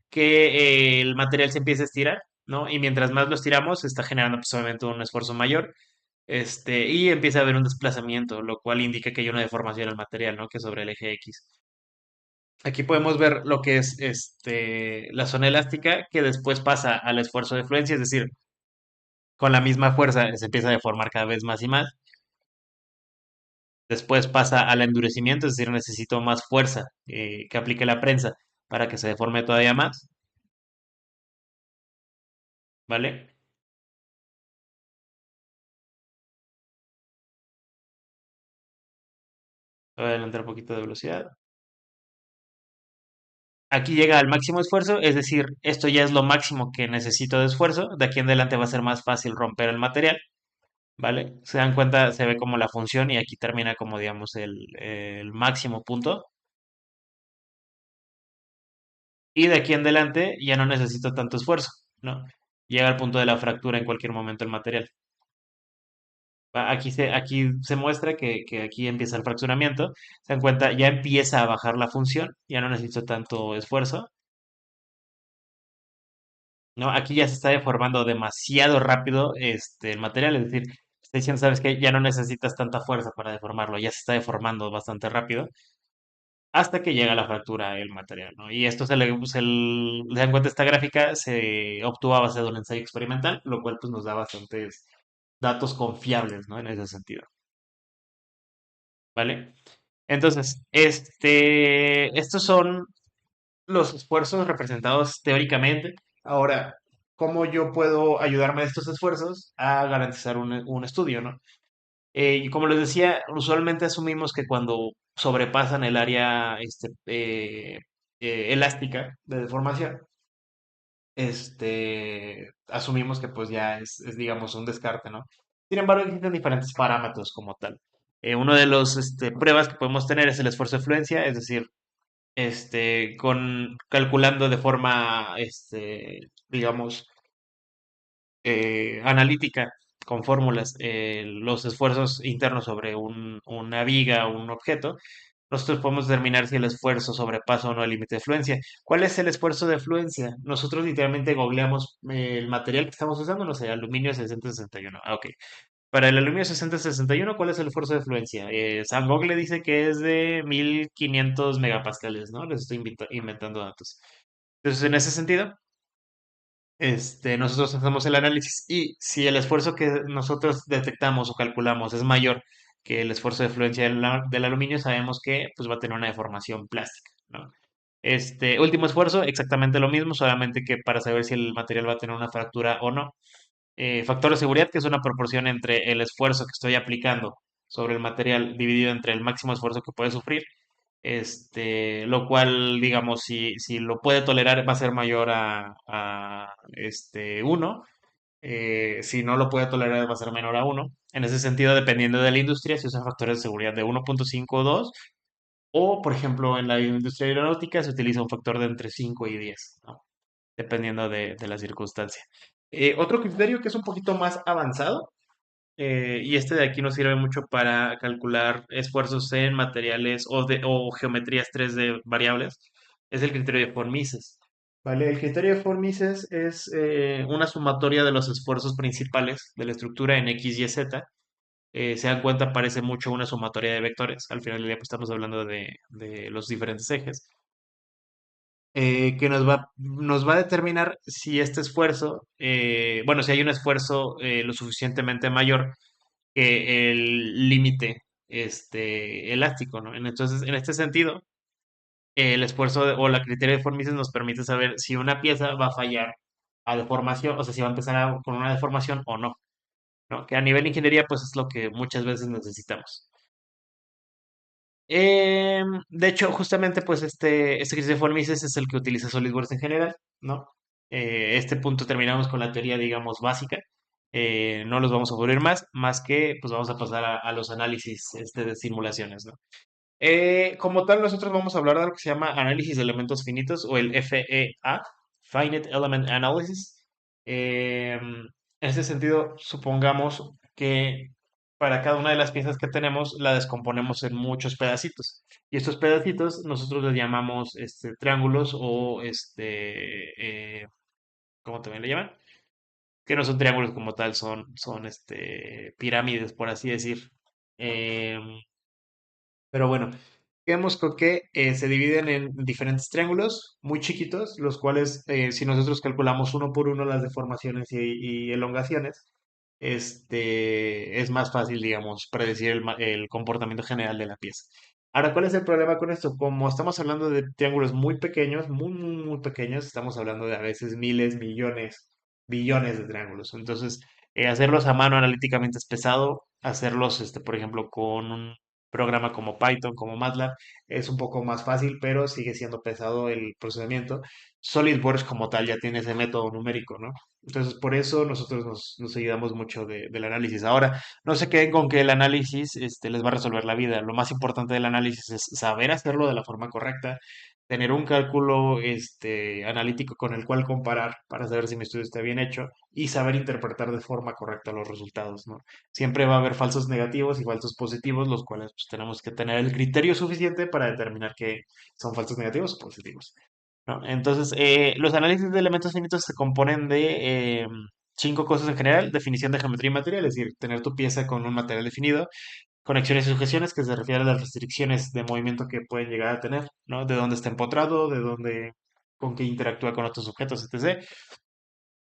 que el material se empieza a estirar, ¿no? Y mientras más lo estiramos, se está generando, pues, obviamente un esfuerzo mayor. Y empieza a haber un desplazamiento, lo cual indica que hay una deformación del material, ¿no? Que es sobre el eje X. Aquí podemos ver lo que es la zona elástica que después pasa al esfuerzo de fluencia, es decir, con la misma fuerza se empieza a deformar cada vez más y más. Después pasa al endurecimiento, es decir, necesito más fuerza que aplique la prensa para que se deforme todavía más. ¿vale? Voy a adelantar un poquito de velocidad. Aquí llega al máximo esfuerzo, es decir, esto ya es lo máximo que necesito de esfuerzo. De aquí en adelante va a ser más fácil romper el material, ¿vale? Se dan cuenta, se ve como la función y aquí termina como, digamos, el máximo punto. Y de aquí en adelante ya no necesito tanto esfuerzo, ¿no? Llega al punto de la fractura en cualquier momento el material. Aquí se muestra que aquí empieza el fraccionamiento. Se dan cuenta, ya empieza a bajar la función, ya no necesito tanto esfuerzo, ¿no? Aquí ya se está deformando demasiado rápido el material, es decir, está diciendo, sabes que ya no necesitas tanta fuerza para deformarlo, ya se está deformando bastante rápido hasta que llega la fractura el material, ¿no? Y esto le dan cuenta, esta gráfica se obtuvo a base de un ensayo experimental, lo cual pues nos da bastantes datos confiables, ¿no? En ese sentido, ¿vale? Entonces, estos son los esfuerzos representados teóricamente. Ahora, ¿cómo yo puedo ayudarme de estos esfuerzos a garantizar un estudio, ¿no? Y como les decía, usualmente asumimos que cuando sobrepasan el área elástica de deformación, asumimos que pues ya digamos, un descarte, ¿no? Sin embargo, existen diferentes parámetros como tal. Uno de los pruebas que podemos tener es el esfuerzo de fluencia, es decir, calculando de forma, digamos, analítica, con fórmulas, los esfuerzos internos sobre una viga o un objeto, nosotros podemos determinar si el esfuerzo sobrepasa o no el límite de fluencia. ¿Cuál es el esfuerzo de fluencia? Nosotros literalmente googleamos el material que estamos usando, no sé, aluminio 6061. Ah, ok. Para el aluminio 6061, ¿cuál es el esfuerzo de fluencia? San Google dice que es de 1500 megapascales, ¿no? Les estoy inventando datos. Entonces, en ese sentido, nosotros hacemos el análisis y si el esfuerzo que nosotros detectamos o calculamos es mayor que el esfuerzo de fluencia del aluminio, sabemos que pues, va a tener una deformación plástica, ¿no? Este último esfuerzo, exactamente lo mismo, solamente que para saber si el material va a tener una fractura o no. Factor de seguridad, que es una proporción entre el esfuerzo que estoy aplicando sobre el material dividido entre el máximo esfuerzo que puede sufrir, lo cual, digamos, si lo puede tolerar va a ser mayor a 1, si no lo puede tolerar va a ser menor a 1. En ese sentido, dependiendo de la industria, se usan factores de seguridad de 1.5 o 2, o por ejemplo en la industria aeronáutica se utiliza un factor de entre 5 y 10, ¿no? Dependiendo de la circunstancia. Otro criterio que es un poquito más avanzado, y este de aquí nos sirve mucho para calcular esfuerzos en materiales o geometrías 3D variables, es el criterio de von Mises. ¿Vale? El criterio de von Mises es una sumatoria de los esfuerzos principales de la estructura en X, Y, Z. Se dan cuenta, parece mucho una sumatoria de vectores. Al final del día pues, estamos hablando de los diferentes ejes, que nos va a determinar si este esfuerzo, bueno, si hay un esfuerzo lo suficientemente mayor que el límite elástico, ¿no? Entonces, en este sentido, el esfuerzo o la criterio de Formises nos permite saber si una pieza va a fallar a deformación, o sea, si va a empezar con una deformación o no, ¿no? Que a nivel de ingeniería, pues es lo que muchas veces necesitamos. De hecho, justamente, pues este criterio de Formises es el que utiliza SolidWorks en general, ¿no? Este punto terminamos con la teoría, digamos, básica. No los vamos a cubrir más que, pues vamos a pasar a los análisis de simulaciones, ¿no? Como tal, nosotros vamos a hablar de algo que se llama análisis de elementos finitos o el FEA, Finite Element Analysis. En ese sentido, supongamos que para cada una de las piezas que tenemos la descomponemos en muchos pedacitos. Y estos pedacitos nosotros les llamamos triángulos o ¿cómo también le llaman? Que no son triángulos como tal, son pirámides, por así decir. Em, pero bueno, vemos que se dividen en diferentes triángulos muy chiquitos, los cuales, si nosotros calculamos uno por uno las deformaciones y elongaciones, es más fácil, digamos, predecir el comportamiento general de la pieza. Ahora, ¿cuál es el problema con esto? Como estamos hablando de triángulos muy pequeños, muy, muy, muy pequeños, estamos hablando de a veces miles, millones. billones de triángulos. Entonces, hacerlos a mano analíticamente es pesado. Hacerlos, por ejemplo, con un programa como Python, como MATLAB, es un poco más fácil, pero sigue siendo pesado el procesamiento. SolidWorks como tal ya tiene ese método numérico, ¿no? Entonces, por eso nosotros nos ayudamos mucho del análisis. Ahora, no se queden con que el análisis les va a resolver la vida. Lo más importante del análisis es saber hacerlo de la forma correcta, tener un cálculo analítico con el cual comparar para saber si mi estudio está bien hecho y saber interpretar de forma correcta los resultados, ¿no? Siempre va a haber falsos negativos y falsos positivos, los cuales pues, tenemos que tener el criterio suficiente para determinar que son falsos negativos o positivos, ¿no? Entonces, los análisis de elementos finitos se componen de cinco cosas en general: definición de geometría y material, es decir, tener tu pieza con un material definido; conexiones y sujeciones, que se refiere a las restricciones de movimiento que pueden llegar a tener, ¿no? De dónde está empotrado, de dónde, con qué interactúa con otros objetos, etc.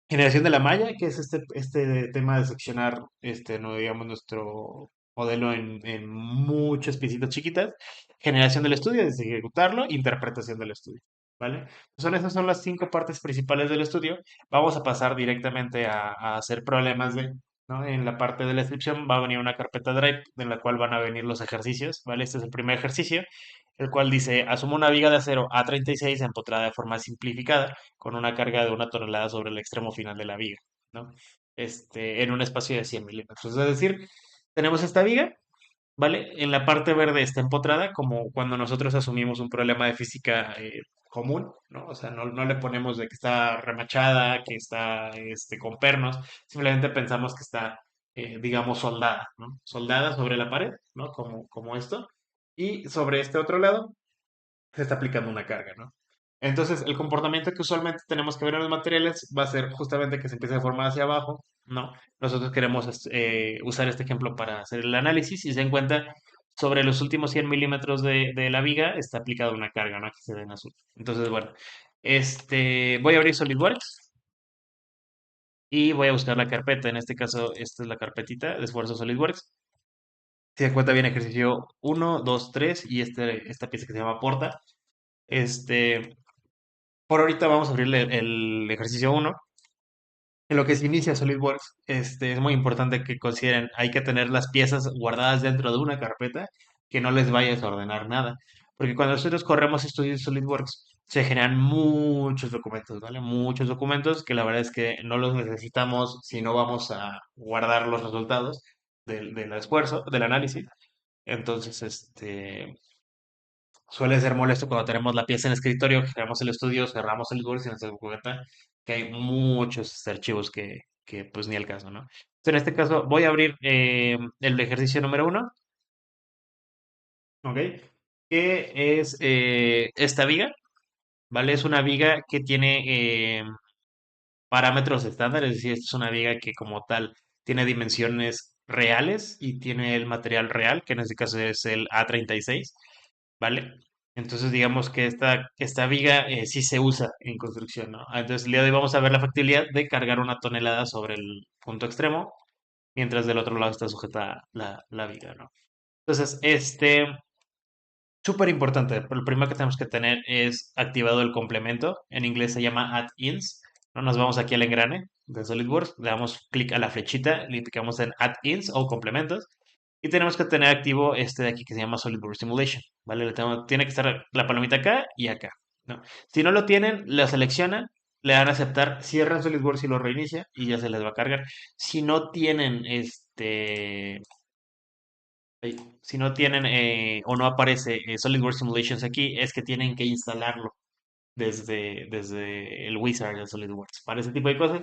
Generación de la malla, que es este tema de seccionar, no digamos, nuestro modelo en muchas piecitas chiquitas. Generación del estudio, es decir, ejecutarlo. Interpretación del estudio, ¿vale? Esas son las cinco partes principales del estudio. Vamos a pasar directamente a hacer problemas ¿no? En la parte de la descripción va a venir una carpeta Drive en la cual van a venir los ejercicios, ¿vale? Este es el primer ejercicio, el cual dice: asumo una viga de acero A36 empotrada de forma simplificada con una carga de 1 tonelada sobre el extremo final de la viga, ¿no? En un espacio de 100 milímetros. Es decir, tenemos esta viga, ¿vale? En la parte verde está empotrada, como cuando nosotros asumimos un problema de física común, ¿no? O sea, no le ponemos de que está remachada, que está con pernos, simplemente pensamos que está, digamos, soldada, ¿no? Soldada sobre la pared, ¿no? Como esto. Y sobre este otro lado se está aplicando una carga, ¿no? Entonces, el comportamiento que usualmente tenemos que ver en los materiales va a ser justamente que se empiece a formar hacia abajo, ¿no? Nosotros queremos usar este ejemplo para hacer el análisis y se den cuenta, sobre los últimos 100 milímetros de la viga está aplicada una carga, ¿no? Aquí se ve en azul. Entonces, bueno, voy a abrir SolidWorks y voy a buscar la carpeta. En este caso, esta es la carpetita de esfuerzo SolidWorks. Se dan cuenta, bien ejercicio 1, 2, 3 y esta pieza que se llama porta. Por ahorita vamos a abrirle el ejercicio uno. En lo que se inicia SolidWorks, es muy importante que consideren, hay que tener las piezas guardadas dentro de una carpeta, que no les vayas a ordenar nada. Porque cuando nosotros corremos estudios de SolidWorks, se generan muchos documentos, ¿vale? Muchos documentos que la verdad es que no los necesitamos si no vamos a guardar los resultados del esfuerzo, del análisis. Entonces, suele ser molesto cuando tenemos la pieza en escritorio, que creamos el estudio, cerramos el Word y nos damos cuenta que hay muchos archivos que pues ni al caso, ¿no? Entonces, en este caso voy a abrir el ejercicio número uno, ¿ok? Que es esta viga, ¿vale? Es una viga que tiene parámetros estándar, es decir, esta es una viga que como tal tiene dimensiones reales y tiene el material real, que en este caso es el A36, ¿vale? Entonces digamos que esta viga sí se usa en construcción, ¿no? Entonces el día de hoy vamos a ver la factibilidad de cargar 1 tonelada sobre el punto extremo, mientras del otro lado está sujeta la viga, ¿no? Entonces, súper importante, lo primero que tenemos que tener es activado el complemento. En inglés se llama add-ins. No nos vamos aquí al engrane de SolidWorks, le damos clic a la flechita, le picamos en add-ins o complementos y tenemos que tener activo este de aquí que se llama SolidWorks Simulation, ¿vale? Tiene que estar la palomita acá y acá, ¿no? Si no lo tienen, lo seleccionan, le dan a aceptar, cierran SolidWorks y lo reinicia y ya se les va a cargar. Si no tienen si no tienen o no aparece SolidWorks Simulations aquí, es que tienen que instalarlo desde el wizard de SolidWorks. Para ese tipo de cosas,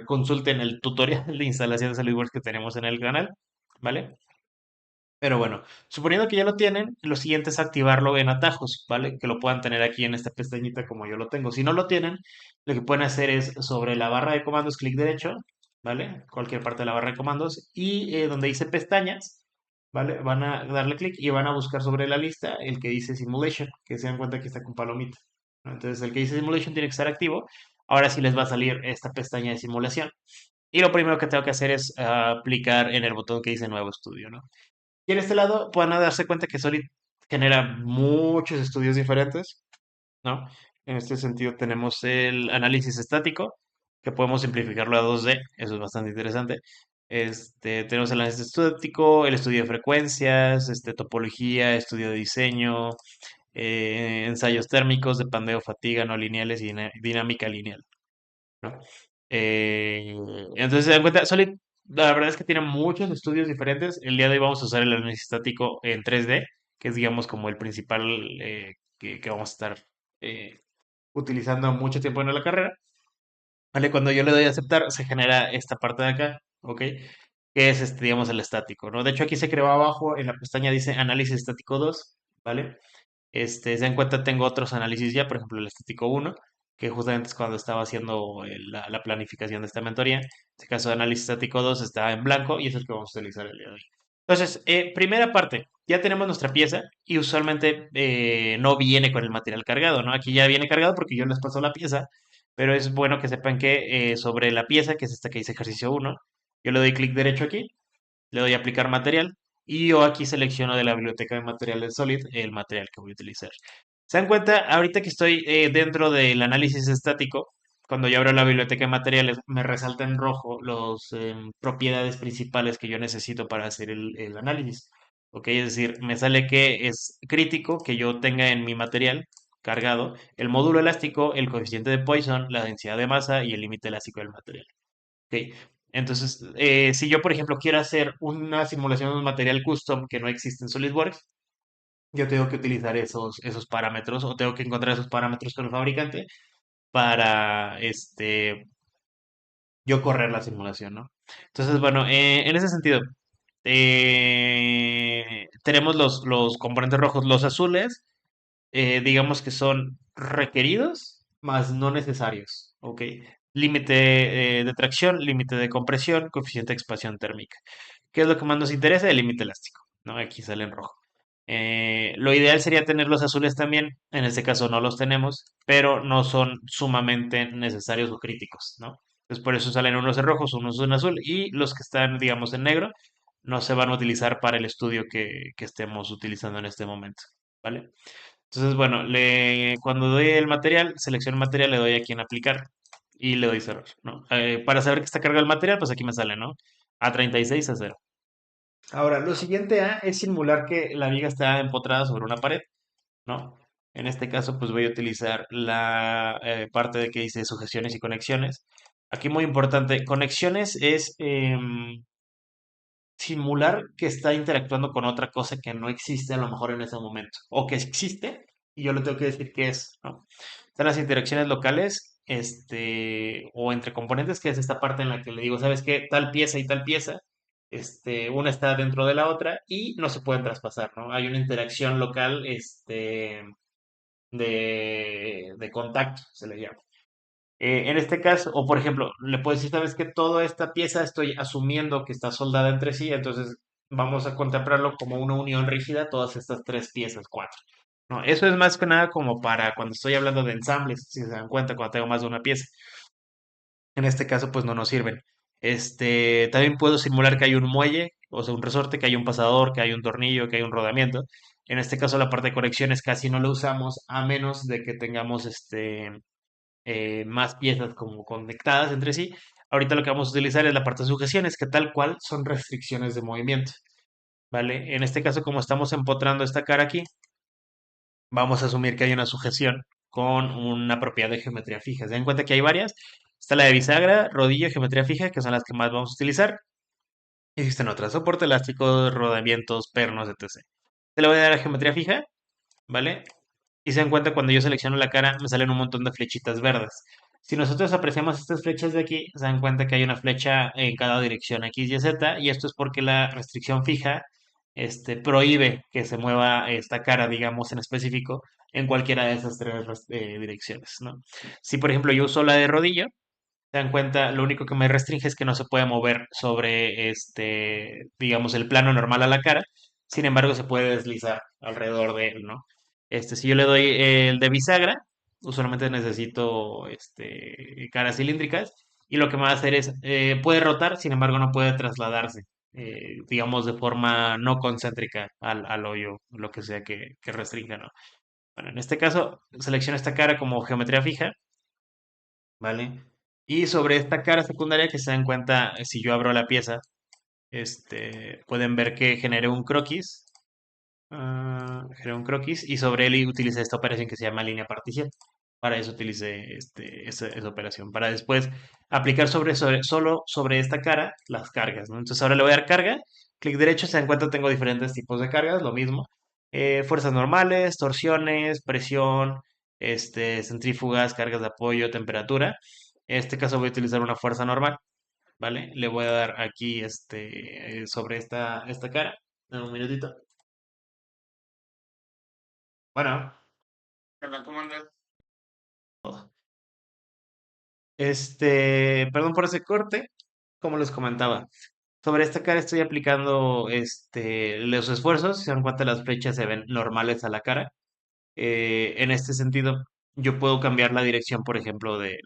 consulten el tutorial de instalación de SolidWorks que tenemos en el canal, ¿vale? Pero bueno, suponiendo que ya lo tienen, lo siguiente es activarlo en atajos, ¿vale? Que lo puedan tener aquí en esta pestañita como yo lo tengo. Si no lo tienen, lo que pueden hacer es sobre la barra de comandos, clic derecho, ¿vale? Cualquier parte de la barra de comandos y donde dice pestañas, ¿vale? Van a darle clic y van a buscar sobre la lista el que dice Simulation, que se dan cuenta que está con palomita, ¿no? Entonces el que dice Simulation tiene que estar activo. Ahora sí les va a salir esta pestaña de simulación. Y lo primero que tengo que hacer es aplicar en el botón que dice Nuevo Estudio, ¿no? Y en este lado pueden darse cuenta que Solid genera muchos estudios diferentes, ¿no? En este sentido tenemos el análisis estático, que podemos simplificarlo a 2D, eso es bastante interesante. Tenemos el análisis estático, el estudio de frecuencias, topología, estudio de diseño, ensayos térmicos de pandeo, fatiga, no lineales y dinámica lineal, ¿no? Eh, entonces, se dan cuenta, Solid, la verdad es que tiene muchos estudios diferentes. El día de hoy vamos a usar el análisis estático en 3D, que es, digamos, como el principal que vamos a estar eh, utilizando mucho tiempo en la carrera. ¿Vale? Cuando yo le doy a aceptar, se genera esta parte de acá, ¿ok? Que es, digamos, el estático, ¿no? De hecho, aquí se creó abajo, en la pestaña dice análisis estático 2, ¿vale? Se dan cuenta, tengo otros análisis ya, por ejemplo, el estático 1, que justamente es cuando estaba haciendo la planificación de esta mentoría. En este caso de análisis estático 2 está en blanco y es el que vamos a utilizar el día de hoy. Entonces, primera parte, ya tenemos nuestra pieza y usualmente no viene con el material cargado, ¿no? Aquí ya viene cargado porque yo les paso la pieza, pero es bueno que sepan que sobre la pieza, que es esta que dice ejercicio 1, yo le doy clic derecho aquí, le doy a aplicar material y yo aquí selecciono de la biblioteca de materiales Solid el material que voy a utilizar. ¿Se dan cuenta? Ahorita que estoy dentro del análisis estático, cuando yo abro la biblioteca de materiales, me resalta en rojo las propiedades principales que yo necesito para hacer el análisis. ¿Ok? Es decir, me sale que es crítico que yo tenga en mi material cargado el módulo elástico, el coeficiente de Poisson, la densidad de masa y el límite elástico del material. ¿Ok? Entonces, si yo, por ejemplo, quiero hacer una simulación de un material custom que no existe en SolidWorks, yo tengo que utilizar esos parámetros o tengo que encontrar esos parámetros con el fabricante para yo correr la simulación, ¿no? Entonces, bueno, en ese sentido, tenemos los componentes rojos, los azules, digamos que son requeridos, más no necesarios, ¿ok? Límite de tracción, límite de compresión, coeficiente de expansión térmica. ¿Qué es lo que más nos interesa? El límite elástico, ¿no? Aquí sale en rojo. Lo ideal sería tener los azules también, en este caso no los tenemos, pero no son sumamente necesarios o críticos, ¿no? Entonces por eso salen unos en rojos, unos en azul y los que están, digamos, en negro no se van a utilizar para el estudio que estemos utilizando en este momento, ¿vale? Entonces, bueno, cuando doy el material, selecciono el material, le doy aquí en aplicar y le doy cerrar, ¿no? Para saber que está cargado el material, pues aquí me sale, ¿no? A36 a 0. Ahora, lo siguiente es simular que la viga está empotrada sobre una pared, ¿no? En este caso, pues voy a utilizar la parte de que dice sujeciones y conexiones. Aquí muy importante, conexiones es simular que está interactuando con otra cosa que no existe a lo mejor en ese momento, o que existe y yo le tengo que decir qué es, ¿no? Están las interacciones locales, o entre componentes, que es esta parte en la que le digo, ¿sabes qué? Tal pieza y tal pieza, una está dentro de la otra y no se pueden traspasar, ¿no? Hay una interacción local, de contacto, se le llama. En este caso, o por ejemplo, le puedes decir, sabes que toda esta pieza estoy asumiendo que está soldada entre sí, entonces vamos a contemplarlo como una unión rígida, todas estas tres piezas, cuatro. No, eso es más que nada como para cuando estoy hablando de ensambles, si se dan cuenta, cuando tengo más de una pieza. En este caso, pues no nos sirven. También puedo simular que hay un muelle, o sea, un resorte, que hay un pasador, que hay un tornillo, que hay un rodamiento. En este caso, la parte de conexiones casi no la usamos, a menos de que tengamos más piezas como conectadas entre sí. Ahorita lo que vamos a utilizar es la parte de sujeciones, que tal cual son restricciones de movimiento, ¿vale? En este caso, como estamos empotrando esta cara aquí, vamos a asumir que hay una sujeción con una propiedad de geometría fija. Se dan cuenta que hay varias. Está la de bisagra, rodillo, geometría fija, que son las que más vamos a utilizar. Existen otras, soporte elástico, rodamientos, pernos, etc. Se le voy a dar a geometría fija, ¿vale? Y se dan cuenta cuando yo selecciono la cara, me salen un montón de flechitas verdes. Si nosotros apreciamos estas flechas de aquí, se dan cuenta que hay una flecha en cada dirección X, Y, Z, y esto es porque la restricción fija, prohíbe que se mueva esta cara, digamos, en específico, en cualquiera de esas tres direcciones, ¿no? Si, por ejemplo, yo uso la de rodillo, se dan cuenta, lo único que me restringe es que no se puede mover sobre digamos, el plano normal a la cara. Sin embargo, se puede deslizar alrededor de él, ¿no? Si yo le doy el de bisagra, usualmente necesito caras cilíndricas. Y lo que me va a hacer es, puede rotar, sin embargo, no puede trasladarse, digamos, de forma no concéntrica al hoyo, lo que sea que restrinja, ¿no? Bueno, en este caso, selecciono esta cara como geometría fija, ¿vale? Y sobre esta cara secundaria que se dan cuenta, si yo abro la pieza, pueden ver que generé un croquis. Generé un croquis y sobre él utilicé esta operación que se llama línea partición. Para eso utilicé esa operación. Para después aplicar solo sobre esta cara las cargas, ¿no? Entonces ahora le voy a dar carga. Clic derecho, se dan cuenta, tengo diferentes tipos de cargas, lo mismo. Fuerzas normales, torsiones, presión, centrífugas, cargas de apoyo, temperatura. En este caso voy a utilizar una fuerza normal, ¿vale? Le voy a dar aquí sobre esta cara. Dame un minutito. Bueno, hola, ¿cómo andas? Perdón por ese corte, como les comentaba. Sobre esta cara estoy aplicando los esfuerzos, si se dan cuenta las flechas se ven normales a la cara. En este sentido, yo puedo cambiar la dirección, por ejemplo, de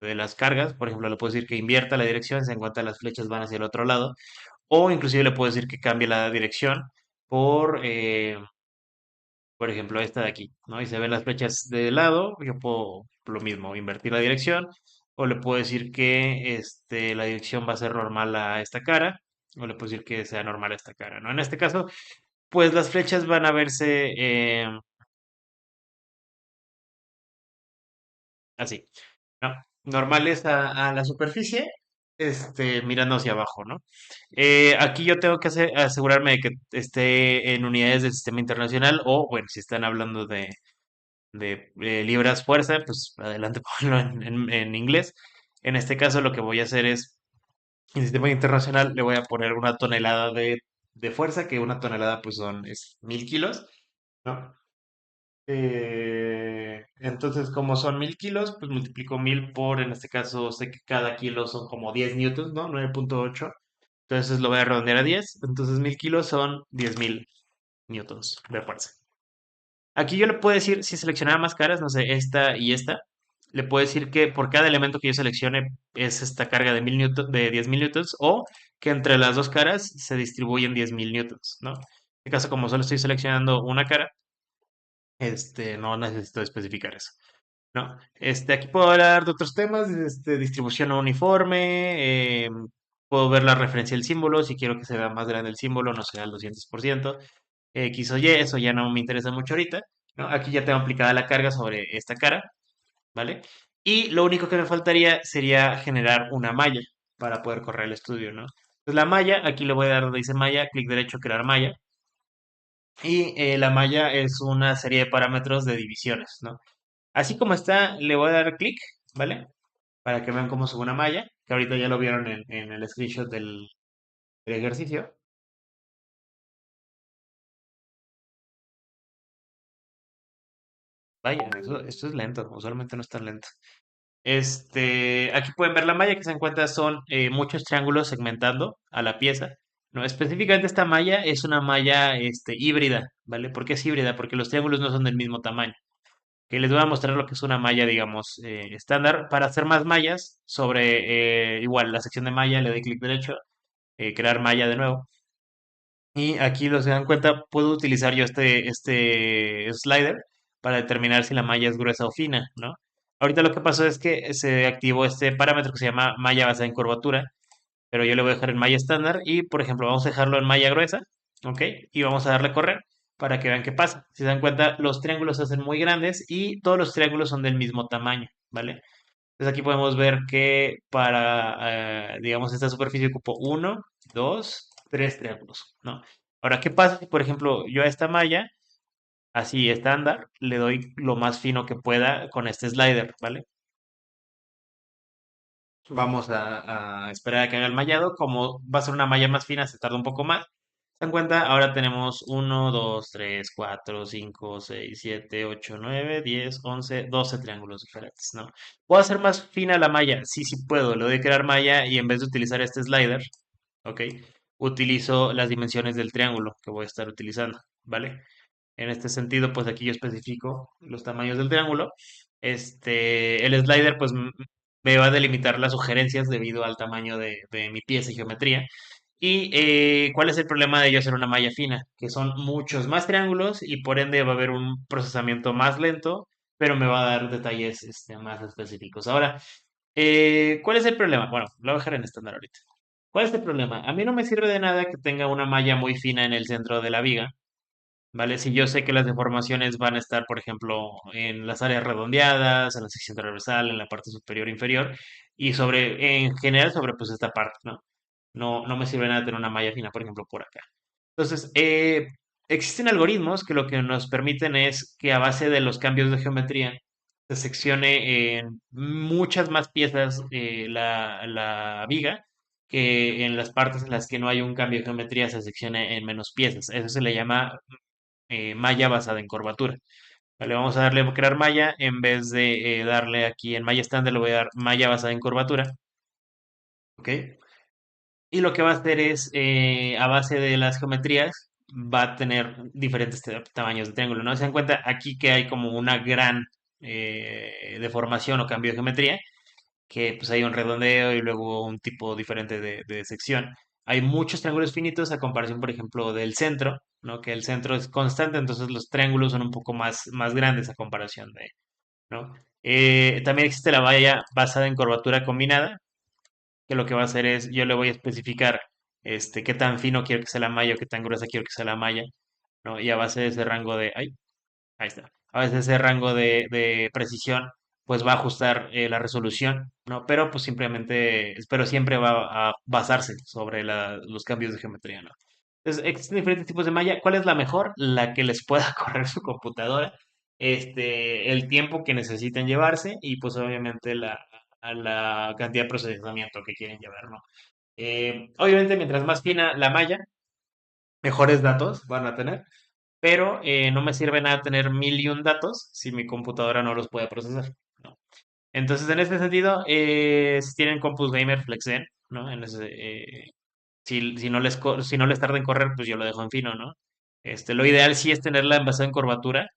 las cargas. Por ejemplo, le puedo decir que invierta la dirección, se dan cuenta las flechas van hacia el otro lado. O inclusive le puedo decir que cambie la dirección por, por ejemplo, esta de aquí, ¿no? Y se ven las flechas de lado, yo puedo lo mismo, invertir la dirección, o le puedo decir que la dirección va a ser normal a esta cara, o le puedo decir que sea normal a esta cara, ¿no? En este caso, pues las flechas van a verse así, ¿no? Normales a la superficie, mirando hacia abajo, ¿no? Aquí yo tengo que asegurarme de que esté en unidades del sistema internacional, o bueno, si están hablando de libras fuerza, pues adelante ponlo en inglés. En este caso lo que voy a hacer es, en el sistema internacional le voy a poner una tonelada de fuerza, que una tonelada pues es 1000 kilos, ¿no? Entonces, como son 1000 kilos, pues multiplico 1000 por, en este caso, sé que cada kilo son como 10 newtons, ¿no? 9,8. Entonces lo voy a redondear a 10. Entonces 1000 kilos son 10.000 newtons de fuerza. Aquí yo le puedo decir, si seleccionaba más caras, no sé, esta y esta, le puedo decir que por cada elemento que yo seleccione es esta carga de 1000 newtons, de 10.000 newtons, o que entre las dos caras se distribuyen 10.000 newtons, ¿no? En este caso, como solo estoy seleccionando una cara, no necesito especificar eso, ¿no? Aquí puedo hablar de otros temas, distribución no uniforme, puedo ver la referencia del símbolo, si quiero que se vea más grande el símbolo, no sea al 200%, X o Y, eso ya no me interesa mucho ahorita, ¿no? Aquí ya tengo aplicada la carga sobre esta cara, ¿vale? Y lo único que me faltaría sería generar una malla para poder correr el estudio, ¿no? Entonces la malla, aquí le voy a dar donde dice malla, clic derecho, crear malla. Y la malla es una serie de parámetros de divisiones, ¿no? Así como está, le voy a dar clic, ¿vale? Para que vean cómo sube una malla, que ahorita ya lo vieron en el screenshot del ejercicio. Vaya, esto es lento, usualmente no es tan lento. Aquí pueden ver la malla que se encuentra son muchos triángulos segmentando a la pieza, ¿no? Específicamente esta malla es una malla híbrida, ¿vale? ¿Por qué es híbrida? Porque los triángulos no son del mismo tamaño. Que les voy a mostrar lo que es una malla, digamos, estándar. Para hacer más mallas, sobre igual la sección de malla, le doy clic derecho, crear malla de nuevo. Y aquí, los se dan cuenta, puedo utilizar yo este slider para determinar si la malla es gruesa o fina, ¿no? Ahorita lo que pasó es que se activó este parámetro que se llama malla basada en curvatura, pero yo le voy a dejar en malla estándar y, por ejemplo, vamos a dejarlo en malla gruesa, ¿ok? Y vamos a darle a correr para que vean qué pasa. Si se dan cuenta, los triángulos se hacen muy grandes y todos los triángulos son del mismo tamaño, ¿vale? Entonces aquí podemos ver que para, digamos, esta superficie ocupo uno, dos, tres triángulos, ¿no? Ahora, ¿qué pasa si, por ejemplo, yo a esta malla, así estándar, le doy lo más fino que pueda con este slider, ¿vale? Vamos a esperar a que haga el mallado. Como va a ser una malla más fina, se tarda un poco más. Se dan cuenta, ahora tenemos uno, 2, 3, 4, 5, 6, 7, 8, 9, 10, 11, 12 triángulos diferentes, ¿no? ¿Puedo hacer más fina la malla? Sí, sí puedo. Le doy a crear malla y en vez de utilizar este slider, ¿ok? Utilizo las dimensiones del triángulo que voy a estar utilizando, ¿vale? En este sentido, pues aquí yo especifico los tamaños del triángulo. El slider, pues me va a delimitar las sugerencias debido al tamaño de mi pieza y geometría. ¿Y cuál es el problema de yo hacer una malla fina? Que son muchos más triángulos y por ende va a haber un procesamiento más lento, pero me va a dar detalles más específicos. Ahora, ¿Cuál es el problema? Bueno, lo voy a dejar en estándar ahorita. ¿Cuál es el problema? A mí no me sirve de nada que tenga una malla muy fina en el centro de la viga, ¿vale? Si yo sé que las deformaciones van a estar, por ejemplo, en las áreas redondeadas, en la sección transversal, en la parte superior e inferior, y en general sobre pues esta parte, ¿no? No me sirve nada tener una malla fina, por ejemplo, por acá. Entonces, existen algoritmos que lo que nos permiten es que a base de los cambios de geometría se seccione en muchas más piezas la viga que en las partes en las que no hay un cambio de geometría se seccione en menos piezas. Eso se le llama malla basada en curvatura. Vale, vamos a darle a crear malla en vez de darle aquí en malla estándar, le voy a dar malla basada en curvatura. ¿Ok? Y lo que va a hacer es, a base de las geometrías, va a tener diferentes tamaños de triángulo, ¿no? Se dan cuenta aquí que hay como una gran deformación o cambio de geometría, que pues hay un redondeo y luego un tipo diferente de sección. Hay muchos triángulos finitos a comparación, por ejemplo, del centro, ¿no? Que el centro es constante, entonces los triángulos son un poco más grandes a comparación de, ¿no? También existe la valla basada en curvatura combinada, que lo que va a hacer es, yo le voy a especificar qué tan fino quiero que sea la malla o qué tan gruesa quiero que sea la malla, ¿no? Y a base de ese rango ahí está, a base de ese rango de precisión, pues va a ajustar la resolución, ¿no? Pero pues simplemente, pero siempre va a basarse sobre los cambios de geometría, ¿no? Entonces, existen diferentes tipos de malla. ¿Cuál es la mejor? La que les pueda correr su computadora, el tiempo que necesiten llevarse y pues obviamente a la cantidad de procesamiento que quieren llevar, ¿no? Obviamente, mientras más fina la malla, mejores datos van a tener, pero no me sirve nada tener mil y un datos si mi computadora no los puede procesar, ¿no? Entonces, en este sentido, si tienen Compus Gamer FlexGen, ¿no? Si no les tarda en correr, pues yo lo dejo en fino, ¿no? Lo ideal sí es tenerla envasada en curvatura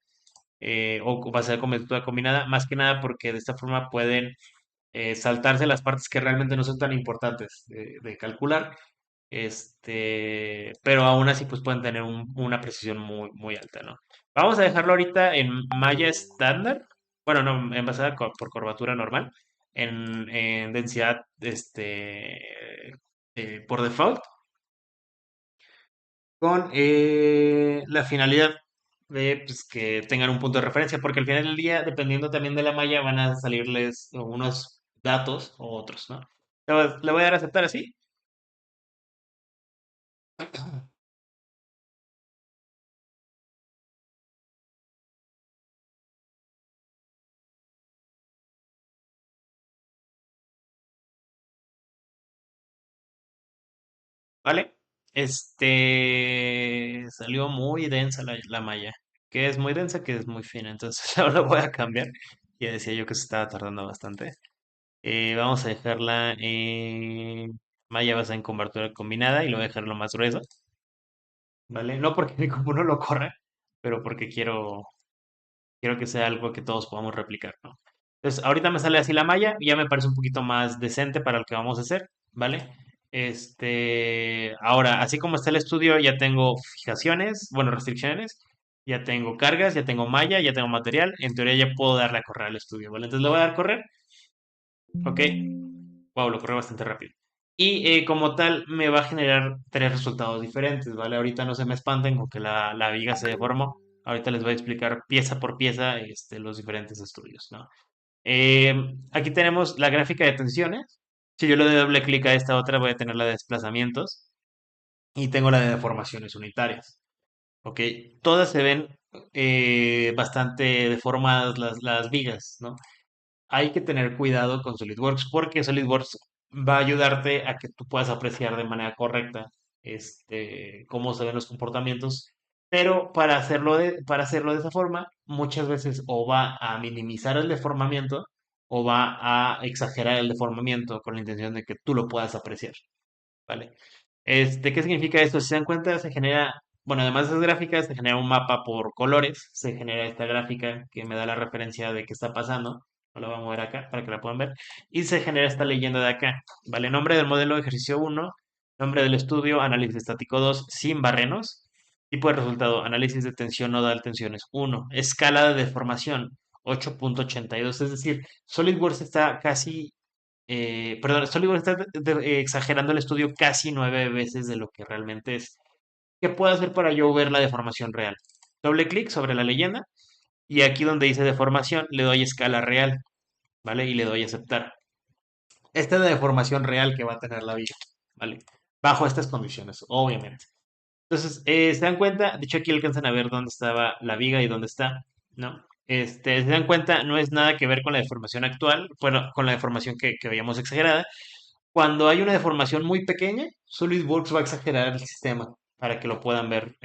o basada en curvatura combinada, más que nada porque de esta forma pueden saltarse las partes que realmente no son tan importantes de calcular, pero aún así pues pueden tener una precisión muy alta, ¿no? Vamos a dejarlo ahorita en malla estándar, bueno, no, envasada por curvatura normal, en densidad, por default con la finalidad de pues, que tengan un punto de referencia, porque al final del día, dependiendo también de la malla, van a salirles unos datos o otros, ¿no? Le voy a dar a aceptar así, ¿vale? Salió muy densa la malla, que es muy densa, que es muy fina, entonces ahora lo voy a cambiar. Ya decía yo que se estaba tardando bastante. Vamos a dejarla en malla basada en cobertura combinada y lo voy a dejar lo más grueso. ¿Vale? No porque mi compu no lo corra, pero porque quiero que sea algo que todos podamos replicar, ¿no? Entonces, ahorita me sale así la malla y ya me parece un poquito más decente para lo que vamos a hacer, ¿vale? Ahora, así como está el estudio, ya tengo fijaciones, bueno, restricciones, ya tengo cargas, ya tengo malla, ya tengo material, en teoría ya puedo darle a correr al estudio, ¿vale? Entonces le voy a dar a correr, ¿ok? Wow, lo corre bastante rápido. Y como tal, me va a generar tres resultados diferentes, ¿vale? Ahorita no se me espanten con que la viga se deformó. Ahorita les voy a explicar pieza por pieza los diferentes estudios, ¿no? Eh, Aquí tenemos la gráfica de tensiones. Si yo le doy doble clic a esta otra, voy a tener la de desplazamientos y tengo la de deformaciones unitarias, ¿ok? Todas se ven bastante deformadas las vigas, ¿no? Hay que tener cuidado con SolidWorks porque SolidWorks va a ayudarte a que tú puedas apreciar de manera correcta cómo se ven los comportamientos, pero para hacerlo de esa forma, muchas veces o va a minimizar el deformamiento o va a exagerar el deformamiento con la intención de que tú lo puedas apreciar, ¿vale? ¿Qué significa esto? Si se dan cuenta, se genera, bueno, además de esas gráficas, se genera un mapa por colores, se genera esta gráfica que me da la referencia de qué está pasando, no la voy a mover acá para que la puedan ver, y se genera esta leyenda de acá, ¿vale? Nombre del modelo ejercicio 1, nombre del estudio, análisis estático 2, sin barrenos, tipo de resultado, análisis de tensión nodal, tensiones 1, escala de deformación 8.82, es decir, SolidWorks está casi Perdón, SolidWorks está exagerando el estudio casi 9 veces de lo que realmente es. ¿Qué puedo hacer para yo ver la deformación real? Doble clic sobre la leyenda y aquí donde dice deformación le doy escala real, ¿vale? Y le doy aceptar. Esta es la deformación real que va a tener la viga, ¿vale? Bajo estas condiciones, obviamente. Entonces, se dan cuenta, de hecho aquí alcanzan a ver dónde estaba la viga y dónde está, ¿no? Se dan cuenta, no es nada que ver con la deformación actual, bueno, con la deformación que veíamos exagerada. Cuando hay una deformación muy pequeña, SolidWorks va a exagerar el sistema para que lo puedan ver,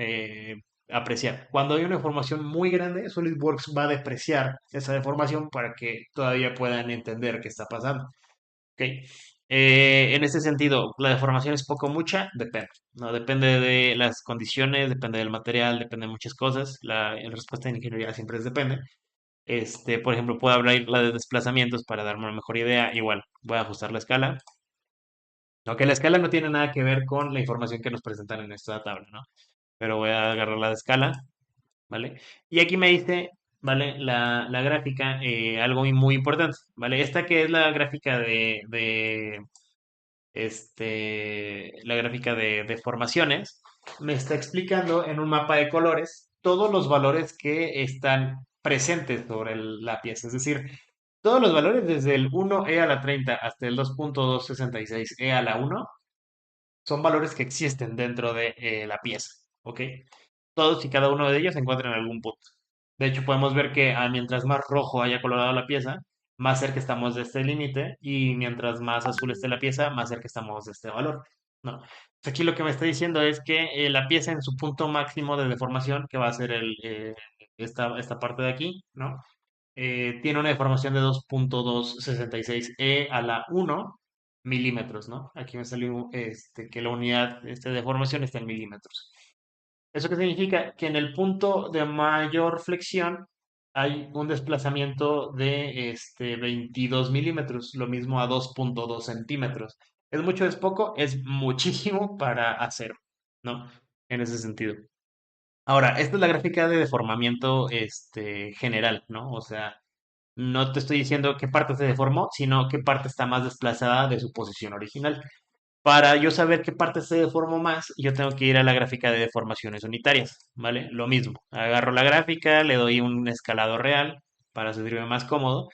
apreciar. Cuando hay una deformación muy grande, SolidWorks va a depreciar esa deformación para que todavía puedan entender qué está pasando. ¿Ok? En este sentido, la deformación es poco o mucha, depende, ¿no? Depende de las condiciones, depende del material, depende de muchas cosas. La respuesta en ingeniería siempre es depende. Por ejemplo, puedo hablar la de desplazamientos para darme una mejor idea. Igual, voy a ajustar la escala. Aunque la escala no tiene nada que ver con la información que nos presentan en esta tabla, ¿no? Pero voy a agarrar la de escala, ¿vale? Y aquí me dice, ¿vale? La gráfica, algo muy importante, ¿vale? Esta que es la gráfica la gráfica de formaciones, me está explicando en un mapa de colores todos los valores que están presentes sobre la pieza. Es decir, todos los valores desde el 1e a la 30 hasta el 2.266e a la 1 son valores que existen dentro de la pieza, ¿ok? Todos y cada uno de ellos se encuentran en algún punto. De hecho, podemos ver que mientras más rojo haya colorado la pieza, más cerca estamos de este límite y mientras más azul esté la pieza, más cerca estamos de este valor, ¿no? Aquí lo que me está diciendo es que la pieza en su punto máximo de deformación, que va a ser esta parte de aquí, ¿no? Tiene una deformación de 2.266 a la 1 milímetros, ¿no? Aquí me salió que la unidad de deformación está en milímetros. ¿Eso qué significa? Que en el punto de mayor flexión hay un desplazamiento de 22 milímetros, lo mismo a 2.2 centímetros. ¿Es mucho, es poco? Es muchísimo para acero, ¿no? En ese sentido. Ahora, esta es la gráfica de deformamiento general, ¿no? O sea, no te estoy diciendo qué parte se deformó, sino qué parte está más desplazada de su posición original. Para yo saber qué parte se deformó más, yo tengo que ir a la gráfica de deformaciones unitarias, ¿vale? Lo mismo, agarro la gráfica, le doy un escalado real para sentirme más cómodo,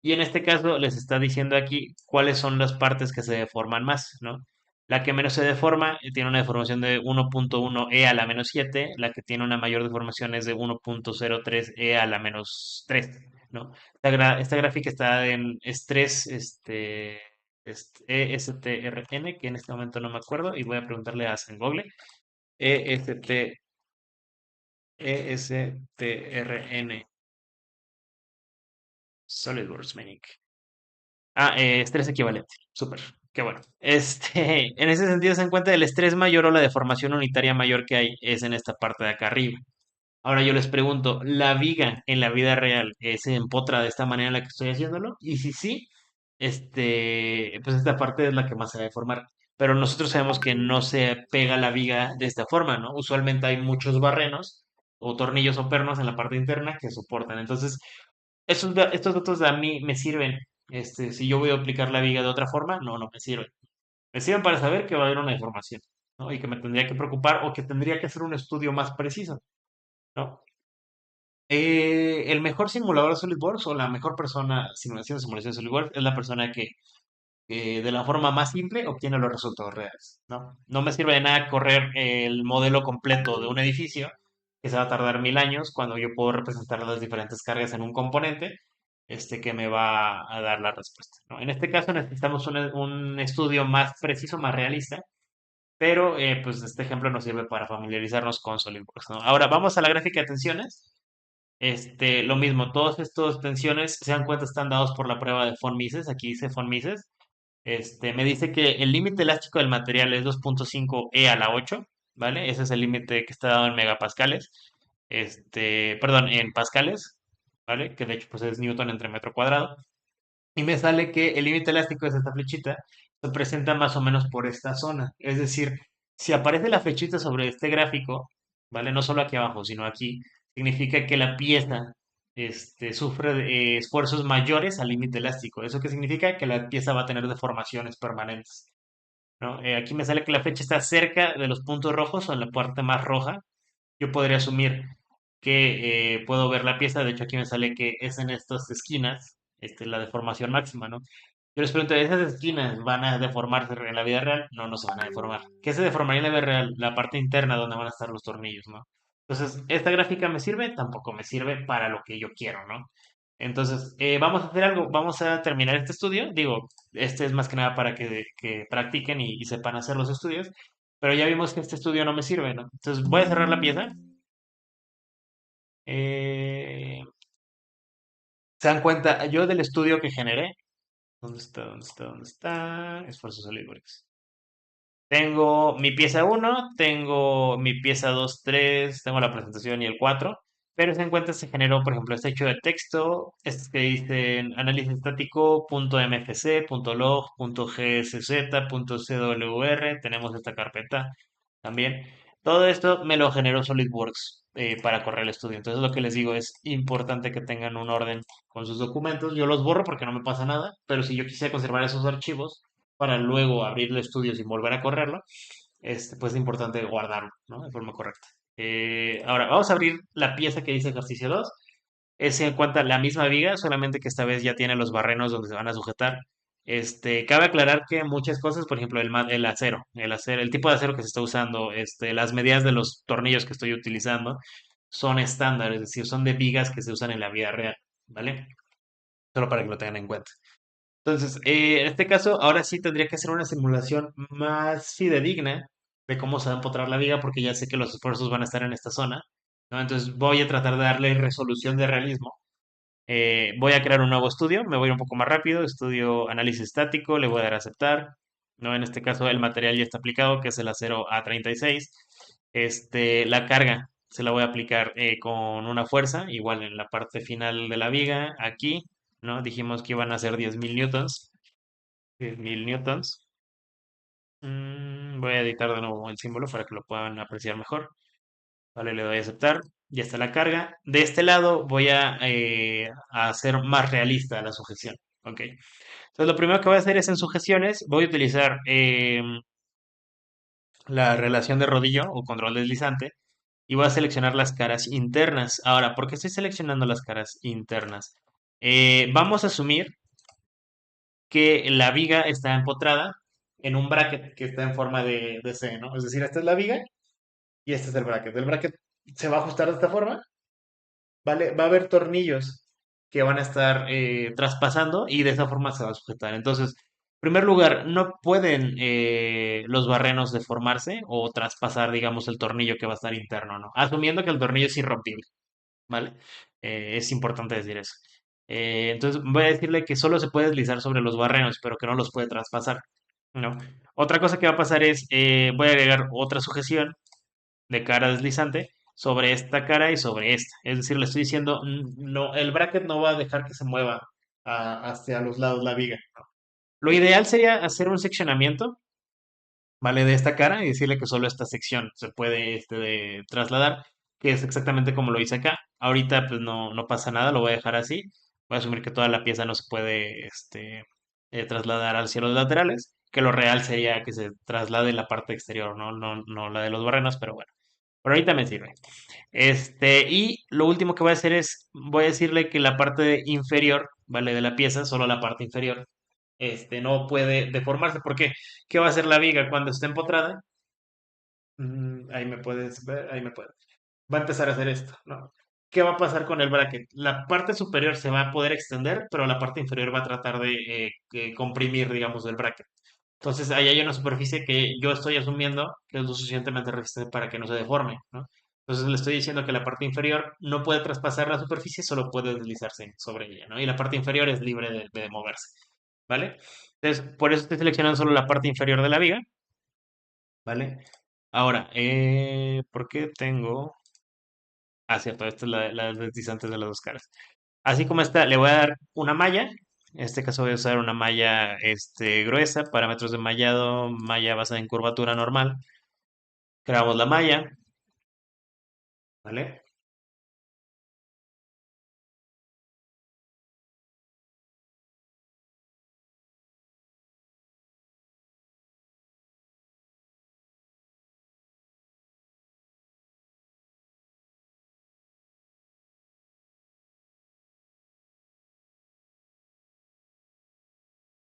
y en este caso les está diciendo aquí cuáles son las partes que se deforman más, ¿no? La que menos se deforma tiene una deformación de 1.1 a la menos 7, la que tiene una mayor deformación es de 1.03 a la menos 3, ¿no? Esta gráfica está en estrés, ESTRN, que en este momento no me acuerdo, y voy a preguntarle a San Google. EST, ESTRN, SolidWorks, Manic. Estrés equivalente. Súper. Qué bueno. En ese sentido se dan cuenta del estrés mayor o la deformación unitaria mayor que hay es en esta parte de acá arriba. Ahora yo les pregunto, ¿la viga en la vida real se empotra de esta manera en la que estoy haciéndolo? Y si sí, pues esta parte es la que más se va a deformar. Pero nosotros sabemos que no se pega la viga de esta forma, ¿no? Usualmente hay muchos barrenos o tornillos o pernos en la parte interna que soportan. Entonces, estos datos a mí me sirven. Si yo voy a aplicar la viga de otra forma, no me sirven. Me sirven para saber que va a haber una deformación, ¿no? Y que me tendría que preocupar o que tendría que hacer un estudio más preciso, ¿no? El mejor simulador de SolidWorks o la mejor persona simulación de SolidWorks es la persona que de la forma más simple obtiene los resultados reales, ¿no? No me sirve de nada correr el modelo completo de un edificio que se va a tardar 1000 años cuando yo puedo representar las diferentes cargas en un componente que me va a dar la respuesta, ¿no? En este caso necesitamos un estudio más preciso, más realista, pero pues este ejemplo nos sirve para familiarizarnos con SolidWorks, ¿no? Ahora vamos a la gráfica de tensiones. Lo mismo, todas estas tensiones, se dan cuenta, están dados por la prueba de von Mises. Aquí dice von Mises. Me dice que el límite elástico del material es 2.5 E a la 8, ¿vale? Ese es el límite que está dado en megapascales. Perdón, en pascales, ¿vale? Que de hecho pues es Newton entre metro cuadrado. Y me sale que el límite elástico es esta flechita, se presenta más o menos por esta zona. Es decir, si aparece la flechita sobre este gráfico, ¿vale? No solo aquí abajo, sino aquí, significa que la pieza sufre de, esfuerzos mayores al límite elástico. ¿Eso qué significa? Que la pieza va a tener deformaciones permanentes, ¿no? Aquí me sale que la flecha está cerca de los puntos rojos o en la parte más roja. Yo podría asumir que puedo ver la pieza. De hecho, aquí me sale que es en estas esquinas, la deformación máxima, ¿no? Yo les pregunto, ¿esas esquinas van a deformarse en la vida real? No, no se van a deformar. ¿Qué se deformaría en la vida real? La parte interna donde van a estar los tornillos, ¿no? Entonces, ¿esta gráfica me sirve? Tampoco me sirve para lo que yo quiero, ¿no? Entonces, vamos a hacer algo, vamos a terminar este estudio. Digo, este es más que nada para que practiquen y sepan hacer los estudios, pero ya vimos que este estudio no me sirve, ¿no? Entonces, voy a cerrar la pieza. Eh, ¿Se dan cuenta? Yo del estudio que generé, ¿dónde está? ¿Dónde está? ¿Dónde está? Esfuerzos SolidWorks. Tengo mi pieza uno, tengo mi pieza 2, 3, tengo la presentación y el 4, pero se en cuenta se generó, por ejemplo, este hecho de texto, estos que dicen análisis estático, .mfc, .log, .gsz, .cwr, tenemos esta carpeta también. Todo esto me lo generó SolidWorks para correr el estudio. Entonces lo que les digo es importante que tengan un orden con sus documentos. Yo los borro porque no me pasa nada, pero si yo quisiera conservar esos archivos, para luego abrir el estudio sin volver a correrlo, pues es importante guardarlo, ¿no? De forma correcta. Ahora, vamos a abrir la pieza que dice ejercicio 2. Es en cuanto a la misma viga, solamente que esta vez ya tiene los barrenos donde se van a sujetar. Cabe aclarar que muchas cosas, por ejemplo, el acero, el tipo de acero que se está usando, las medidas de los tornillos que estoy utilizando son estándar, es decir, son de vigas que se usan en la vida real, ¿vale? Solo para que lo tengan en cuenta. Entonces, en este caso, ahora sí tendría que hacer una simulación más fidedigna de cómo se va a empotrar la viga, porque ya sé que los esfuerzos van a estar en esta zona, ¿no? Entonces, voy a tratar de darle resolución de realismo. Voy a crear un nuevo estudio, me voy a ir un poco más rápido, estudio análisis estático, le voy a dar a aceptar, ¿no? En este caso, el material ya está aplicado, que es el acero A36. La carga se la voy a aplicar con una fuerza, igual en la parte final de la viga, aquí, ¿no? Dijimos que iban a ser 10.000 newtons. 10.000 newtons. Voy a editar de nuevo el símbolo para que lo puedan apreciar mejor. Vale, le doy a aceptar. Ya está la carga. De este lado voy a hacer más realista la sujeción. ¿Ok? Entonces lo primero que voy a hacer es en sujeciones. Voy a utilizar la relación de rodillo o control deslizante y voy a seleccionar las caras internas. Ahora, ¿por qué estoy seleccionando las caras internas? Vamos a asumir que la viga está empotrada en un bracket que está en forma de C, ¿no? Es decir, esta es la viga y este es el bracket. El bracket se va a ajustar de esta forma, ¿vale? Va a haber tornillos que van a estar traspasando y de esa forma se va a sujetar. Entonces, en primer lugar, no pueden los barrenos deformarse o traspasar, digamos, el tornillo que va a estar interno, ¿no? Asumiendo que el tornillo es irrompible, ¿vale? Es importante decir eso. Entonces voy a decirle que solo se puede deslizar sobre los barrenos, pero que no los puede traspasar, ¿no? Otra cosa que va a pasar es, voy a agregar otra sujeción de cara deslizante sobre esta cara y sobre esta. Es decir, le estoy diciendo, no, el bracket no va a dejar que se mueva hacia los lados la viga. Lo ideal sería hacer un seccionamiento, ¿vale? De esta cara y decirle que solo esta sección se puede trasladar, que es exactamente como lo hice acá. Ahorita pues no pasa nada, lo voy a dejar así. Voy a asumir que toda la pieza no se puede trasladar hacia los laterales, que lo real sería que se traslade la parte exterior, no la de los barrenos, pero bueno. Por ahorita me sirve. Y lo último que voy a hacer es, voy a decirle que la parte inferior, ¿vale? De la pieza, solo la parte inferior, no puede deformarse. ¿Por qué? ¿Qué va a hacer la viga cuando esté empotrada? Ahí me puedes ver, ahí me puedes. Va a empezar a hacer esto, ¿no? ¿Qué va a pasar con el bracket? La parte superior se va a poder extender, pero la parte inferior va a tratar de comprimir, digamos, el bracket. Entonces, ahí hay una superficie que yo estoy asumiendo que es lo suficientemente resistente para que no se deforme, ¿no? Entonces, le estoy diciendo que la parte inferior no puede traspasar la superficie, solo puede deslizarse sobre ella, ¿no? Y la parte inferior es libre de moverse, ¿vale? Entonces, por eso estoy seleccionando solo la parte inferior de la viga, ¿vale? Ahora, ¿por qué tengo? Ah, cierto, esta es la deslizante de las dos caras. Así como está, le voy a dar una malla. En este caso voy a usar una malla gruesa, parámetros de mallado, malla basada en curvatura normal. Creamos la malla, ¿vale?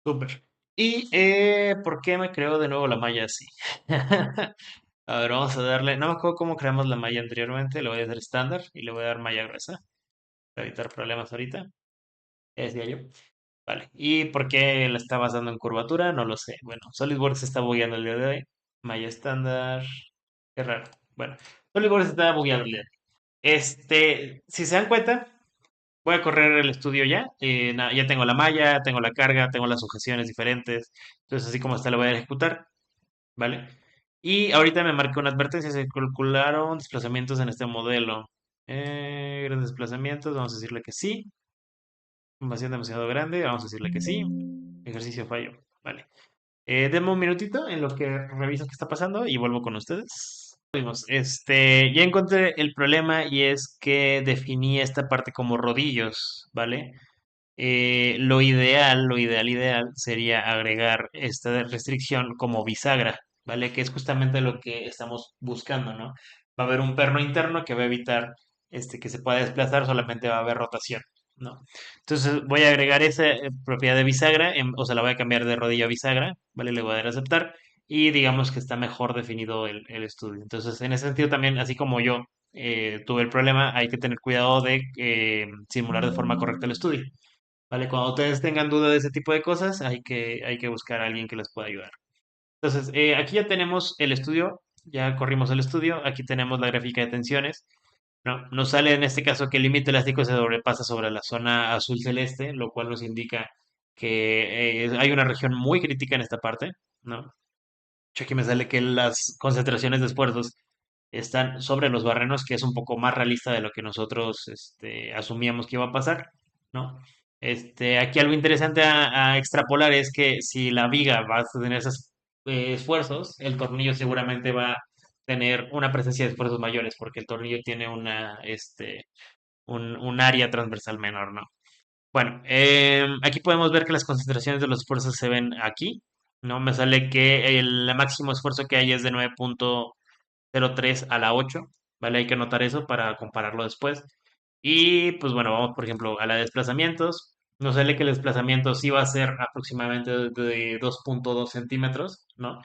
Súper. ¿Y por qué me creo de nuevo la malla así? A ver, vamos a darle. No me acuerdo cómo creamos la malla anteriormente. Le voy a dar estándar y le voy a dar malla gruesa para evitar problemas ahorita. Decía yo. Vale. ¿Y por qué la está basando en curvatura? No lo sé. Bueno, SolidWorks se está bugueando el día de hoy. Malla estándar. Qué raro. Bueno, SolidWorks está bugueando el día de hoy. Si se dan cuenta, voy a correr el estudio ya. Ya tengo la malla, tengo la carga, tengo las sujeciones diferentes. Entonces, así como está, lo voy a ejecutar. ¿Vale? Y ahorita me marca una advertencia. Se calcularon desplazamientos en este modelo. Grandes desplazamientos. Vamos a decirle que sí. Información demasiado grande. Vamos a decirle que sí. Ejercicio fallo. Vale. Denme un minutito en lo que reviso qué está pasando y vuelvo con ustedes. Vimos, ya encontré el problema y es que definí esta parte como rodillos, ¿vale? Lo ideal sería agregar esta restricción como bisagra, ¿vale? Que es justamente lo que estamos buscando, ¿no? Va a haber un perno interno que va a evitar que se pueda desplazar, solamente va a haber rotación, ¿no? Entonces voy a agregar esa propiedad de bisagra, o sea, la voy a cambiar de rodillo a bisagra, ¿vale? Le voy a dar a aceptar y digamos que está mejor definido el estudio. Entonces, en ese sentido también, así como yo tuve el problema, hay que tener cuidado de simular de forma correcta el estudio. ¿Vale? Cuando ustedes tengan duda de ese tipo de cosas, hay que buscar a alguien que les pueda ayudar. Entonces, aquí ya tenemos el estudio, ya corrimos el estudio, aquí tenemos la gráfica de tensiones, ¿no? Nos sale en este caso que el límite elástico se sobrepasa sobre la zona azul celeste, lo cual nos indica que hay una región muy crítica en esta parte, ¿no? Yo aquí me sale que las concentraciones de esfuerzos están sobre los barrenos, que es un poco más realista de lo que nosotros asumíamos que iba a pasar, ¿no? Aquí algo interesante a extrapolar es que si la viga va a tener esos esfuerzos, el tornillo seguramente va a tener una presencia de esfuerzos mayores, porque el tornillo tiene un área transversal menor, ¿no? Bueno, aquí podemos ver que las concentraciones de los esfuerzos se ven aquí, ¿no? Me sale que el máximo esfuerzo que hay es de 9,03 a la 8, ¿vale? Hay que anotar eso para compararlo después. Y pues bueno, vamos por ejemplo a la de desplazamientos. Nos sale que el desplazamiento sí va a ser aproximadamente de 2,2 centímetros, ¿no?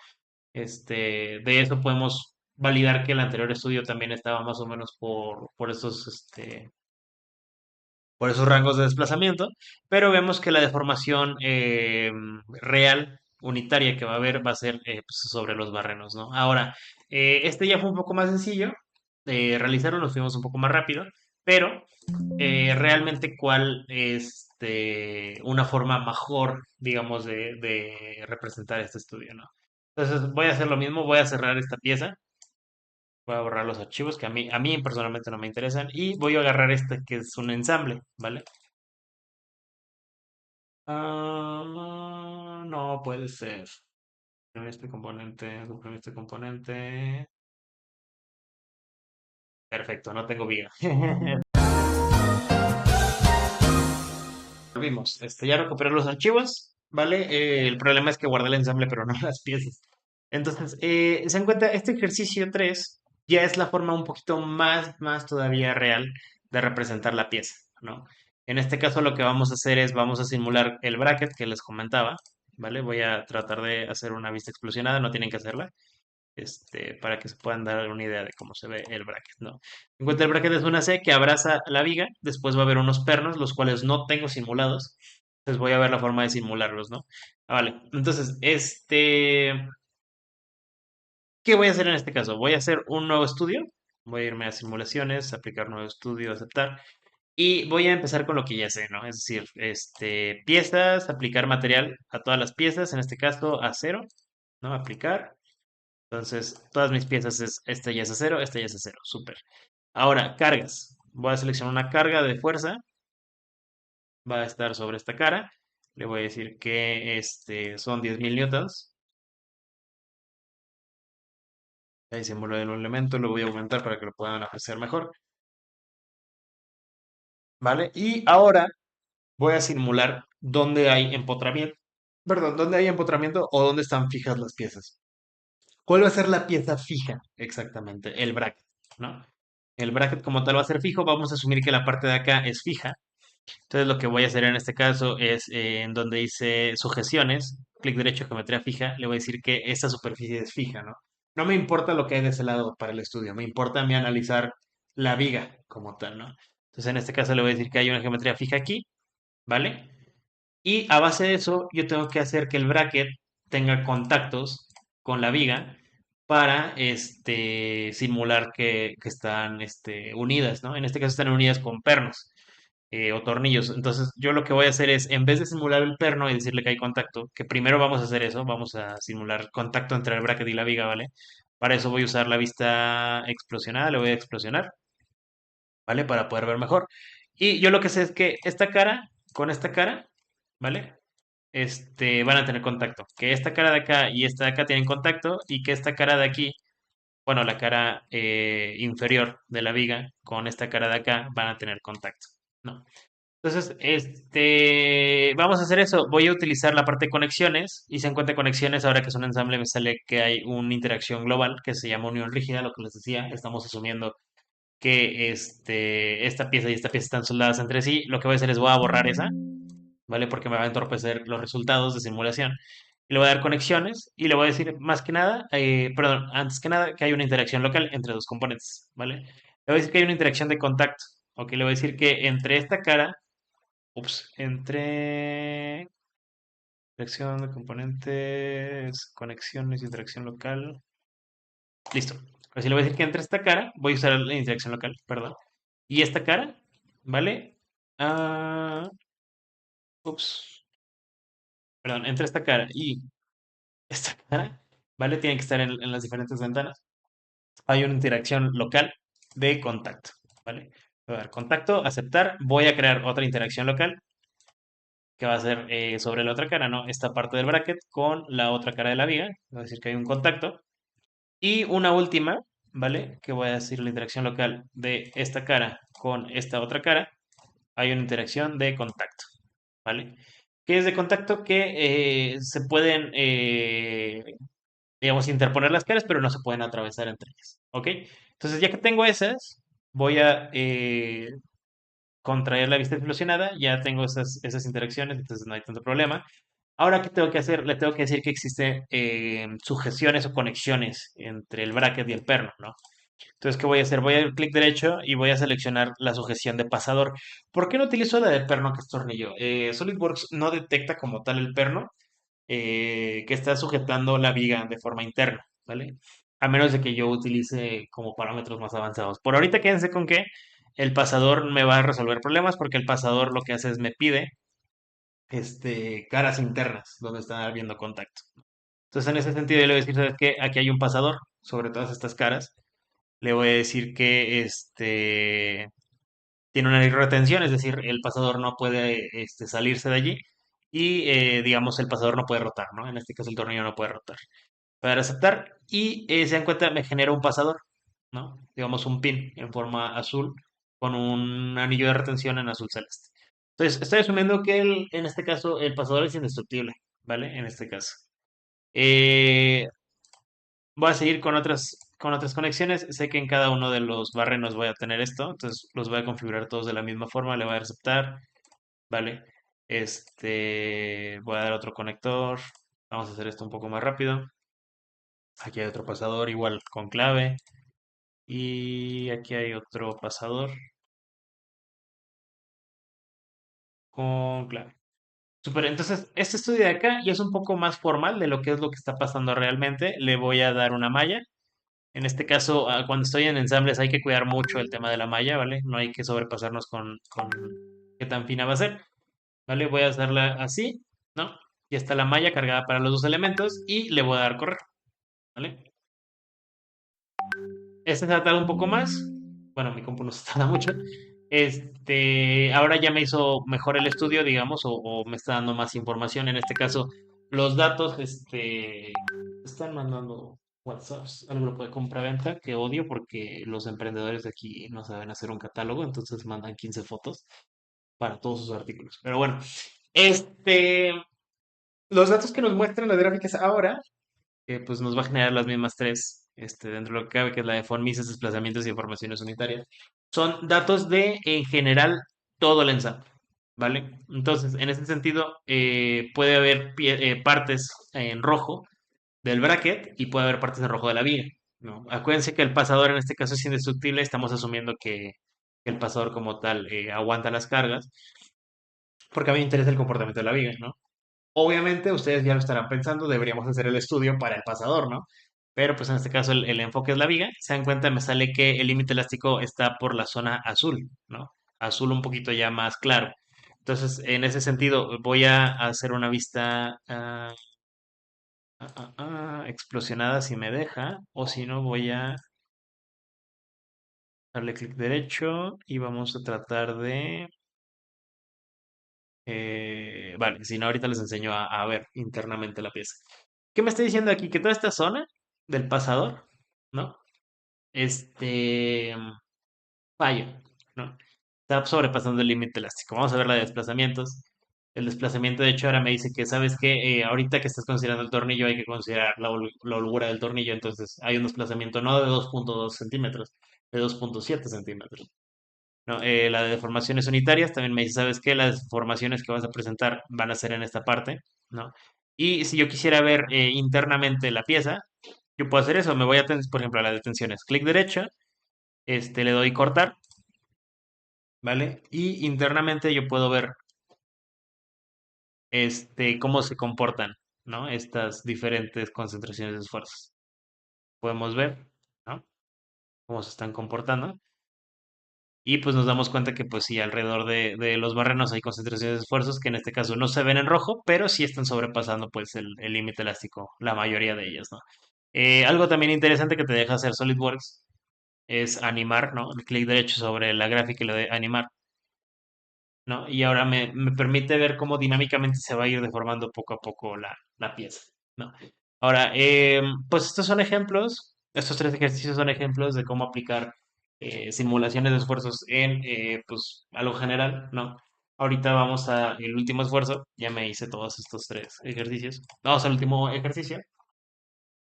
De eso podemos validar que el anterior estudio también estaba más o menos por esos rangos de desplazamiento, pero vemos que la deformación real, unitaria que va a haber, va a ser pues, sobre los barrenos, ¿no? Ahora, ya fue un poco más sencillo de realizarlo, nos fuimos un poco más rápido, pero realmente cuál es una forma mejor, digamos, de representar este estudio, ¿no? Entonces voy a hacer lo mismo, voy a cerrar esta pieza. Voy a borrar los archivos que a mí personalmente no me interesan y voy a agarrar este que es un ensamble, ¿vale? No puede ser. Suprimir este componente. Perfecto, no tengo viga. Volvimos. Ya recuperé los archivos, ¿vale? El problema es que guardé el ensamble, pero no las piezas. Entonces, se encuentra este ejercicio 3 ya es la forma un poquito más todavía real de representar la pieza, ¿no? En este caso lo que vamos a hacer es, vamos a simular el bracket que les comentaba, ¿vale? Voy a tratar de hacer una vista explosionada, no tienen que hacerla, para que se puedan dar una idea de cómo se ve el bracket, ¿no? Encuentra el bracket es una C que abraza la viga, después va a haber unos pernos, los cuales no tengo simulados, entonces voy a ver la forma de simularlos, ¿no? Vale, entonces, ¿qué voy a hacer en este caso? Voy a hacer un nuevo estudio, voy a irme a simulaciones, aplicar nuevo estudio, aceptar, y voy a empezar con lo que ya sé, ¿no? Es decir, piezas, aplicar material a todas las piezas, en este caso acero, ¿no? Aplicar. Entonces, todas mis piezas esta ya es acero, esta ya es acero, súper. Ahora, cargas. Voy a seleccionar una carga de fuerza, va a estar sobre esta cara. Le voy a decir que son 10.000 newtons. Ahí simuló el elemento, lo voy a aumentar para que lo puedan apreciar mejor. ¿Vale? Y ahora voy a simular dónde hay empotramiento. Perdón, dónde hay empotramiento o dónde están fijas las piezas. ¿Cuál va a ser la pieza fija? Exactamente, el bracket, ¿no? El bracket como tal va a ser fijo. Vamos a asumir que la parte de acá es fija. Entonces lo que voy a hacer en este caso es en donde dice sujeciones, clic derecho, geometría fija, le voy a decir que esta superficie es fija, ¿no? No me importa lo que hay de ese lado para el estudio, me importa a mí analizar la viga como tal, ¿no? Entonces en este caso le voy a decir que hay una geometría fija aquí, ¿vale? Y a base de eso, yo tengo que hacer que el bracket tenga contactos con la viga para simular que están unidas, ¿no? En este caso están unidas con pernos o tornillos. Entonces, yo lo que voy a hacer es, en vez de simular el perno y decirle que hay contacto, que primero vamos a hacer eso, vamos a simular contacto entre el bracket y la viga, ¿vale? Para eso voy a usar la vista explosionada, le voy a explosionar, ¿vale? Para poder ver mejor. Y yo lo que sé es que esta cara con esta cara, ¿vale? Van a tener contacto. Que esta cara de acá y esta de acá tienen contacto y que esta cara de aquí, bueno, la cara inferior de la viga con esta cara de acá van a tener contacto, ¿no? Entonces, vamos a hacer eso. Voy a utilizar la parte de conexiones y se encuentra conexiones. Ahora que es un ensamble, me sale que hay una interacción global que se llama unión rígida, lo que les decía. Estamos asumiendo que esta pieza y esta pieza están soldadas entre sí. Lo que voy a hacer es voy a borrar esa, ¿vale? Porque me va a entorpecer los resultados de simulación. Y le voy a dar conexiones y le voy a decir más que nada, perdón, antes que nada, que hay una interacción local entre dos componentes, ¿vale? Le voy a decir que hay una interacción de contacto. Ok, le voy a decir que entre esta cara, ups, entre interacción de componentes, conexiones, interacción local. Listo. Así le voy a decir que entre esta cara, voy a usar la interacción local, perdón. Y esta cara, ¿vale? Ah, ups, perdón, entre esta cara y esta cara, ¿vale? Tiene que estar en las diferentes ventanas. Hay una interacción local de contacto, ¿vale? Voy a dar contacto, aceptar. Voy a crear otra interacción local que va a ser sobre la otra cara, ¿no? Esta parte del bracket con la otra cara de la viga. Voy a decir que hay un contacto. Y una última, ¿vale? Que voy a decir la interacción local de esta cara con esta otra cara. Hay una interacción de contacto, ¿vale? ¿Qué es de contacto? Que se pueden, digamos, interponer las caras, pero no se pueden atravesar entre ellas, ¿ok? Entonces, ya que tengo esas, voy a contraer la vista explosionada, ya tengo esas interacciones, entonces no hay tanto problema. Ahora, ¿qué tengo que hacer? Le tengo que decir que existen sujeciones o conexiones entre el bracket y el perno, ¿no? Entonces, ¿qué voy a hacer? Voy a dar clic derecho y voy a seleccionar la sujeción de pasador. ¿Por qué no utilizo la de perno que es tornillo? SolidWorks no detecta como tal el perno que está sujetando la viga de forma interna, ¿vale? A menos de que yo utilice como parámetros más avanzados. Por ahorita quédense con que el pasador me va a resolver problemas porque el pasador lo que hace es me pide caras internas donde está habiendo contacto. Entonces, en ese sentido, yo le voy a decir, ¿sabes qué? Aquí hay un pasador sobre todas estas caras. Le voy a decir que tiene una retención, es decir, el pasador no puede salirse de allí y, digamos, el pasador no puede rotar, ¿no? En este caso, el tornillo no puede rotar. Para aceptar y se dan cuenta, me genera un pasador, ¿no? Digamos, un pin en forma azul con un anillo de retención en azul celeste. Entonces, estoy asumiendo que en este caso el pasador es indestructible, ¿vale? En este caso. Eh, Voy a seguir con otras conexiones. Sé que en cada uno de los barrenos voy a tener esto, entonces los voy a configurar todos de la misma forma. Le voy a dar aceptar, ¿vale? Voy a dar otro conector. Vamos a hacer esto un poco más rápido. Aquí hay otro pasador igual con clave. Y aquí hay otro pasador con clave. Super, entonces este estudio de acá ya es un poco más formal de lo que es lo que está pasando realmente. Le voy a dar una malla. En este caso, cuando estoy en ensambles hay que cuidar mucho el tema de la malla, ¿vale? No hay que sobrepasarnos con qué tan fina va a ser, ¿vale? Voy a hacerla así, ¿no? Ya está la malla cargada para los dos elementos y le voy a dar correr, ¿vale? Este se ha tardado un poco más. Bueno, mi compu no se tarda mucho. Ahora ya me hizo mejor el estudio, digamos, o me está dando más información. En este caso, los datos, están mandando WhatsApps al grupo de compra-venta, que odio porque los emprendedores de aquí no saben hacer un catálogo, entonces mandan 15 fotos para todos sus artículos. Pero bueno, este, los datos que nos muestran las gráficas ahora que pues nos va a generar las mismas tres, dentro de lo que cabe, que es la de formices, desplazamientos y informaciones unitarias. Son datos de, en general, todo el ensamble. ¿vale? Entonces, en ese sentido, puede haber partes en rojo del bracket y puede haber partes en rojo de la viga, ¿no? Acuérdense que el pasador en este caso es indestructible, estamos asumiendo que el pasador como tal aguanta las cargas, porque a mí me interesa el comportamiento de la viga, ¿no? Obviamente ustedes ya lo estarán pensando, deberíamos hacer el estudio para el pasador, ¿no? Pero pues en este caso el enfoque es la viga. Se dan cuenta, me sale que el límite elástico está por la zona azul, ¿no? Azul un poquito ya más claro. Entonces, en ese sentido, voy a hacer una vista explosionada si me deja, o si no, voy a darle clic derecho y vamos a tratar de... vale, si no, ahorita les enseño a ver internamente la pieza. ¿Qué me está diciendo aquí? Que toda esta zona del pasador, ¿no? Este falla, ¿no? Está sobrepasando el límite elástico. Vamos a ver la de desplazamientos. El desplazamiento, de hecho, ahora me dice que, ¿sabes qué? Ahorita que estás considerando el tornillo, hay que considerar la holgura del tornillo. Entonces, hay un desplazamiento no de 2,2 centímetros, de 2,7 centímetros. ¿No? La de deformaciones unitarias también me dice, ¿sabes qué? Las deformaciones que vas a presentar van a ser en esta parte, ¿no? Y si yo quisiera ver internamente la pieza, yo puedo hacer eso. Me voy a, por ejemplo, a las detenciones. Clic derecho, le doy cortar, ¿vale? Y internamente yo puedo ver cómo se comportan, ¿no? Estas diferentes concentraciones de esfuerzos. Podemos ver, ¿no? Cómo se están comportando. Y pues nos damos cuenta que pues sí, alrededor de los barrenos hay concentraciones de esfuerzos que en este caso no se ven en rojo, pero sí están sobrepasando pues el límite elástico, la mayoría de ellas, ¿no? Algo también interesante que te deja hacer SolidWorks es animar, ¿no? El clic derecho sobre la gráfica y le doy animar, ¿no? Y ahora me permite ver cómo dinámicamente se va a ir deformando poco a poco la pieza, ¿no? Ahora, pues estos son ejemplos, estos tres ejercicios son ejemplos de cómo aplicar simulaciones de esfuerzos en, pues, algo general, ¿no? Ahorita vamos a el último esfuerzo, ya me hice todos estos tres ejercicios. Vamos al último ejercicio,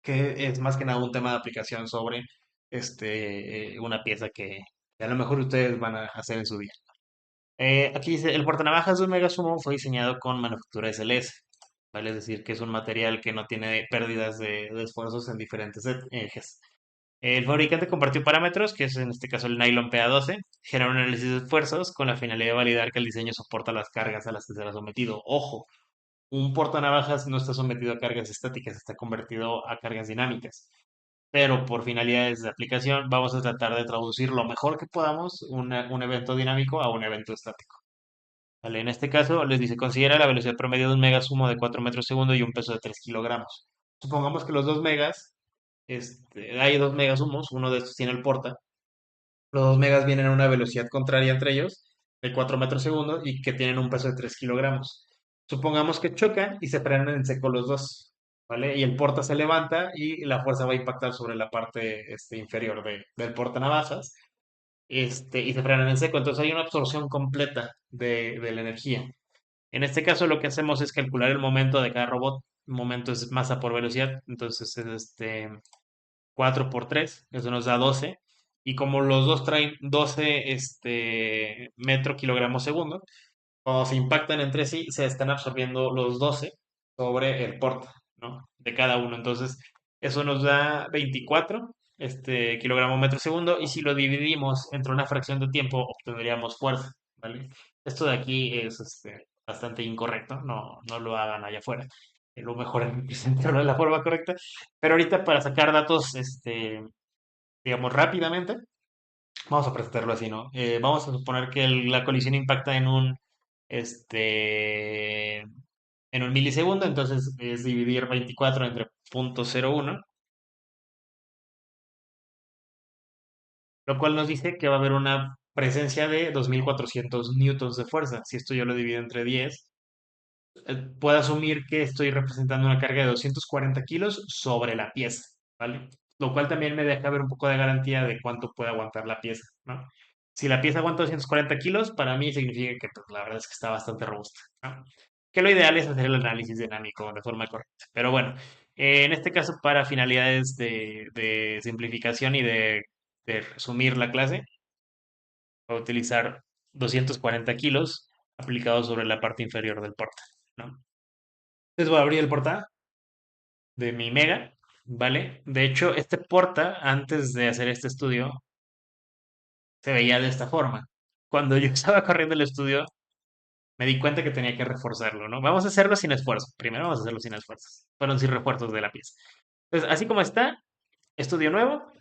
que es más que nada un tema de aplicación sobre una pieza que a lo mejor ustedes van a hacer en su día. Aquí dice, el portanavajas de un Mega Sumo fue diseñado con manufactura SLS, ¿vale? Es decir, que es un material que no tiene pérdidas de esfuerzos en diferentes ejes. El fabricante compartió parámetros, que es en este caso el nylon PA12, generó un análisis de esfuerzos con la finalidad de validar que el diseño soporta las cargas a las que será sometido. Ojo, un portanavajas no está sometido a cargas estáticas, está convertido a cargas dinámicas. Pero por finalidades de aplicación vamos a tratar de traducir lo mejor que podamos un evento dinámico a un evento estático. ¿Vale? En este caso les dice, considera la velocidad promedio de un megasumo de 4 metros segundo y un peso de 3 kilogramos. Supongamos que los 2 megas, hay 2 megasumos, uno de estos tiene el porta. Los 2 megas vienen a una velocidad contraria entre ellos, de 4 metros segundo, y que tienen un peso de 3 kilogramos. Supongamos que chocan y se frenan en seco los dos, ¿vale? Y el porta se levanta y la fuerza va a impactar sobre la parte inferior del porta navajas, y se frenan en seco. Entonces hay una absorción completa de la energía. En este caso lo que hacemos es calcular el momento de cada robot. El momento es masa por velocidad, entonces es 4 por 3, eso nos da 12. Y como los dos traen 12 metro kilogramos segundo, cuando se impactan entre sí, se están absorbiendo los 12 sobre el porta, ¿no? De cada uno. Entonces, eso nos da 24 kilogramo metro segundo. Y si lo dividimos entre una fracción de tiempo, obtendríamos fuerza, ¿vale? Esto de aquí es bastante incorrecto, no lo hagan allá afuera. Lo mejor es presentarlo de la forma correcta. Pero ahorita para sacar datos, digamos, rápidamente, vamos a presentarlo así, ¿no? Vamos a suponer que la colisión impacta en un milisegundo, entonces es dividir 24 entre 0,01, lo cual nos dice que va a haber una presencia de 2.400 newtons de fuerza. Si esto yo lo divido entre 10, puedo asumir que estoy representando una carga de 240 kilos sobre la pieza, ¿vale? Lo cual también me deja ver un poco de garantía de cuánto puede aguantar la pieza, ¿no? Si la pieza aguanta 240 kilos, para mí significa que pues, la verdad es que está bastante robusta, ¿no? Que lo ideal es hacer el análisis dinámico de forma correcta. Pero bueno, en este caso, para finalidades de simplificación y de resumir la clase, voy a utilizar 240 kilos aplicado sobre la parte inferior del porta, ¿no? Entonces voy a abrir el porta de mi Mega, ¿vale? De hecho, este porta, antes de hacer este estudio, se veía de esta forma. Cuando yo estaba corriendo el estudio, me di cuenta que tenía que reforzarlo, ¿no? Vamos a hacerlo sin esfuerzo. Primero vamos a hacerlo sin esfuerzos. Fueron sin refuerzos de la pieza. Entonces, así como está, estudio nuevo,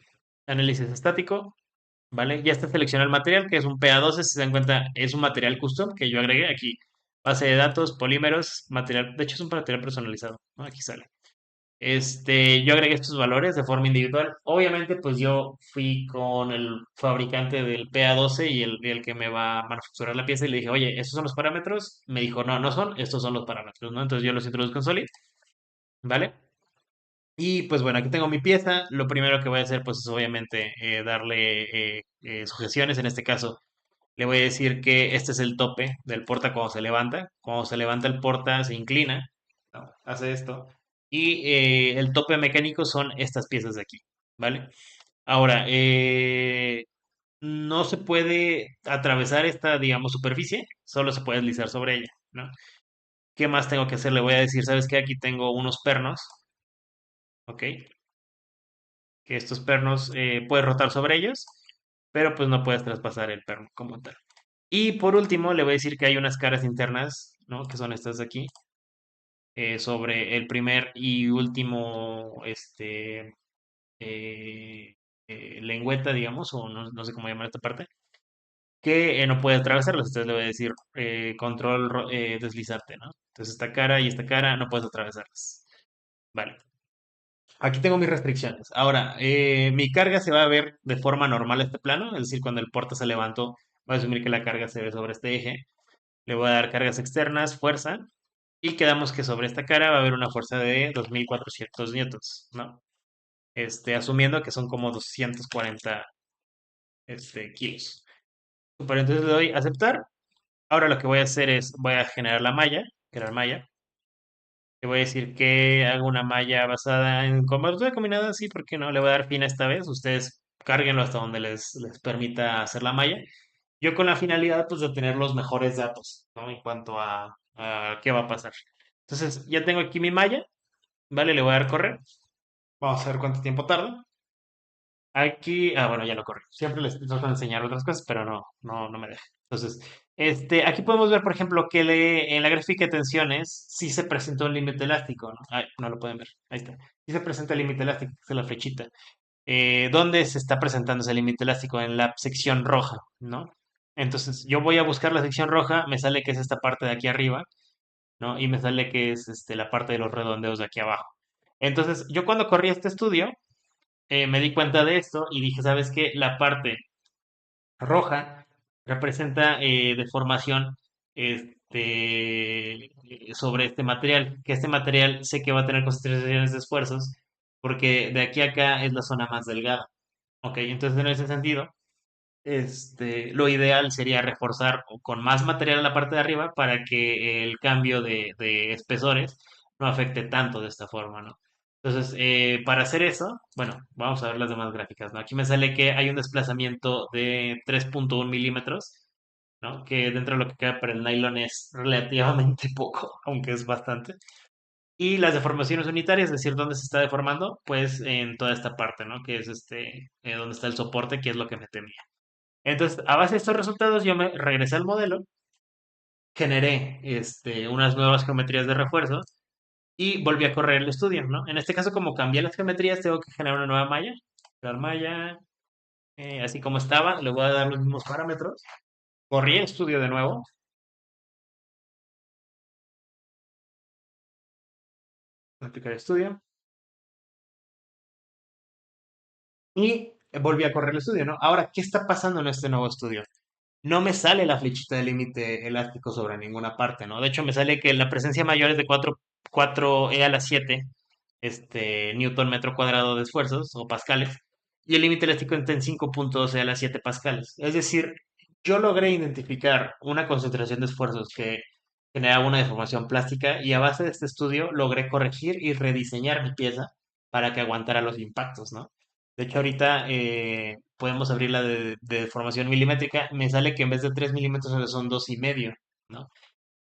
análisis estático, ¿vale? Ya está seleccionado el material, que es un PA12, si se dan cuenta, es un material custom que yo agregué aquí. Base de datos, polímeros, material, de hecho es un material personalizado, ¿no? Aquí sale. Yo agregué estos valores de forma individual. Obviamente, pues yo fui con el fabricante del PA12 y el que me va a manufacturar la pieza y le dije, oye, ¿estos son los parámetros? Me dijo, no, no son, estos son los parámetros, ¿no? Entonces yo los introduzco en Solid, ¿vale? Y pues bueno, aquí tengo mi pieza. Lo primero que voy a hacer, pues es obviamente darle sujeciones. En este caso, le voy a decir que este es el tope del porta cuando se levanta. Cuando se levanta el porta, se inclina, ¿no? Hace esto. Y el tope mecánico son estas piezas de aquí, ¿vale? Ahora, no se puede atravesar esta, digamos, superficie, solo se puede deslizar sobre ella, ¿no? ¿Qué más tengo que hacer? Le voy a decir, ¿sabes qué? Aquí tengo unos pernos, ¿ok? Que estos pernos puedes rotar sobre ellos, pero pues no puedes traspasar el perno como tal. Y por último, le voy a decir que hay unas caras internas, ¿no? Que son estas de aquí, sobre el primer y último, lengüeta, digamos, o no, no sé cómo llamar esta parte, que no puede atravesarlas. Entonces le voy a decir control deslizante, ¿no? Entonces esta cara no puedes atravesarlas. Vale. Aquí tengo mis restricciones. Ahora, mi carga se va a ver de forma normal este plano, es decir, cuando el porta se levantó, voy a asumir que la carga se ve sobre este eje. Le voy a dar cargas externas, fuerza, y quedamos que sobre esta cara va a haber una fuerza de 2400 newtons, ¿no? Asumiendo que son como 240 kilos. Super, entonces le doy a aceptar. Ahora lo que voy a hacer es, voy a generar la malla, crear malla. Le voy a decir que hago una malla basada en combate combinada, sí, ¿por qué no? Le voy a dar fin esta vez. Ustedes cárguenlo hasta donde les permita hacer la malla. Yo con la finalidad, pues, de obtener los mejores datos, ¿no? En cuanto a qué va a pasar. Entonces, ya tengo aquí mi malla, ¿vale? Le voy a dar correr. Vamos a ver cuánto tiempo tarda. Aquí, bueno, ya lo corrí. Siempre les trato de enseñar otras cosas, pero no me deja. Entonces, aquí podemos ver, por ejemplo, que en la gráfica de tensiones sí se presenta un límite elástico, ¿no? Ay, no lo pueden ver. Ahí está. Sí se presenta el límite elástico, que es la flechita. ¿Dónde se está presentando ese límite elástico? En la sección roja, ¿no? Entonces, yo voy a buscar la sección roja, me sale que es esta parte de aquí arriba, ¿no? Y me sale que es la parte de los redondeos de aquí abajo. Entonces, yo cuando corrí este estudio, me di cuenta de esto y dije, ¿sabes qué? La parte roja representa deformación sobre este material, que este material sé que va a tener concentraciones de esfuerzos, porque de aquí a acá es la zona más delgada. Ok, entonces en ese sentido, lo ideal sería reforzar con más material en la parte de arriba para que el cambio de espesores no afecte tanto de esta forma, ¿no? Entonces, para hacer eso, bueno, vamos a ver las demás gráficas, ¿no? Aquí me sale que hay un desplazamiento de 3.1 milímetros, ¿no? Que dentro de lo que queda para el nylon es relativamente poco, aunque es bastante. Y las deformaciones unitarias, es decir, dónde se está deformando, pues en toda esta parte, ¿no? Que es donde está el soporte, que es lo que me temía. Entonces, a base de estos resultados, yo me regresé al modelo, generé unas nuevas geometrías de refuerzo y volví a correr el estudio, ¿no? En este caso, como cambié las geometrías, tengo que generar una nueva malla. La malla, así como estaba, le voy a dar los mismos parámetros. Corrí el estudio de nuevo, aplicar estudio, y volví a correr el estudio, ¿no? Ahora, ¿qué está pasando en este nuevo estudio? No me sale la flechita de límite elástico sobre ninguna parte, ¿no? De hecho, me sale que la presencia mayor es de 4 E a la 7 newton metro cuadrado de esfuerzos o pascales, y el límite elástico está en 5.12 a las 7 pascales. Es decir, yo logré identificar una concentración de esfuerzos que generaba una deformación plástica y a base de este estudio logré corregir y rediseñar mi pieza para que aguantara los impactos, ¿no? De hecho, ahorita podemos abrir la de deformación milimétrica. Me sale que en vez de 3 milímetros ahora son 2,5. ¿no?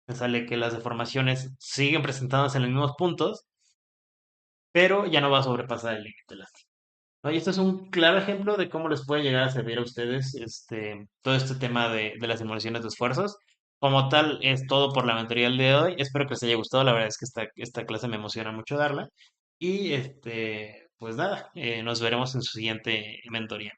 Me sale que las deformaciones siguen presentándose en los mismos puntos, pero ya no va a sobrepasar el límite elástico. ¿No? Y esto es un claro ejemplo de cómo les puede llegar a servir a ustedes todo este tema de las simulaciones de esfuerzos. Como tal, es todo por la mentoría del día de hoy. Espero que les haya gustado. La verdad es que esta clase me emociona mucho darla. Y pues nada, nos veremos en su siguiente mentoría.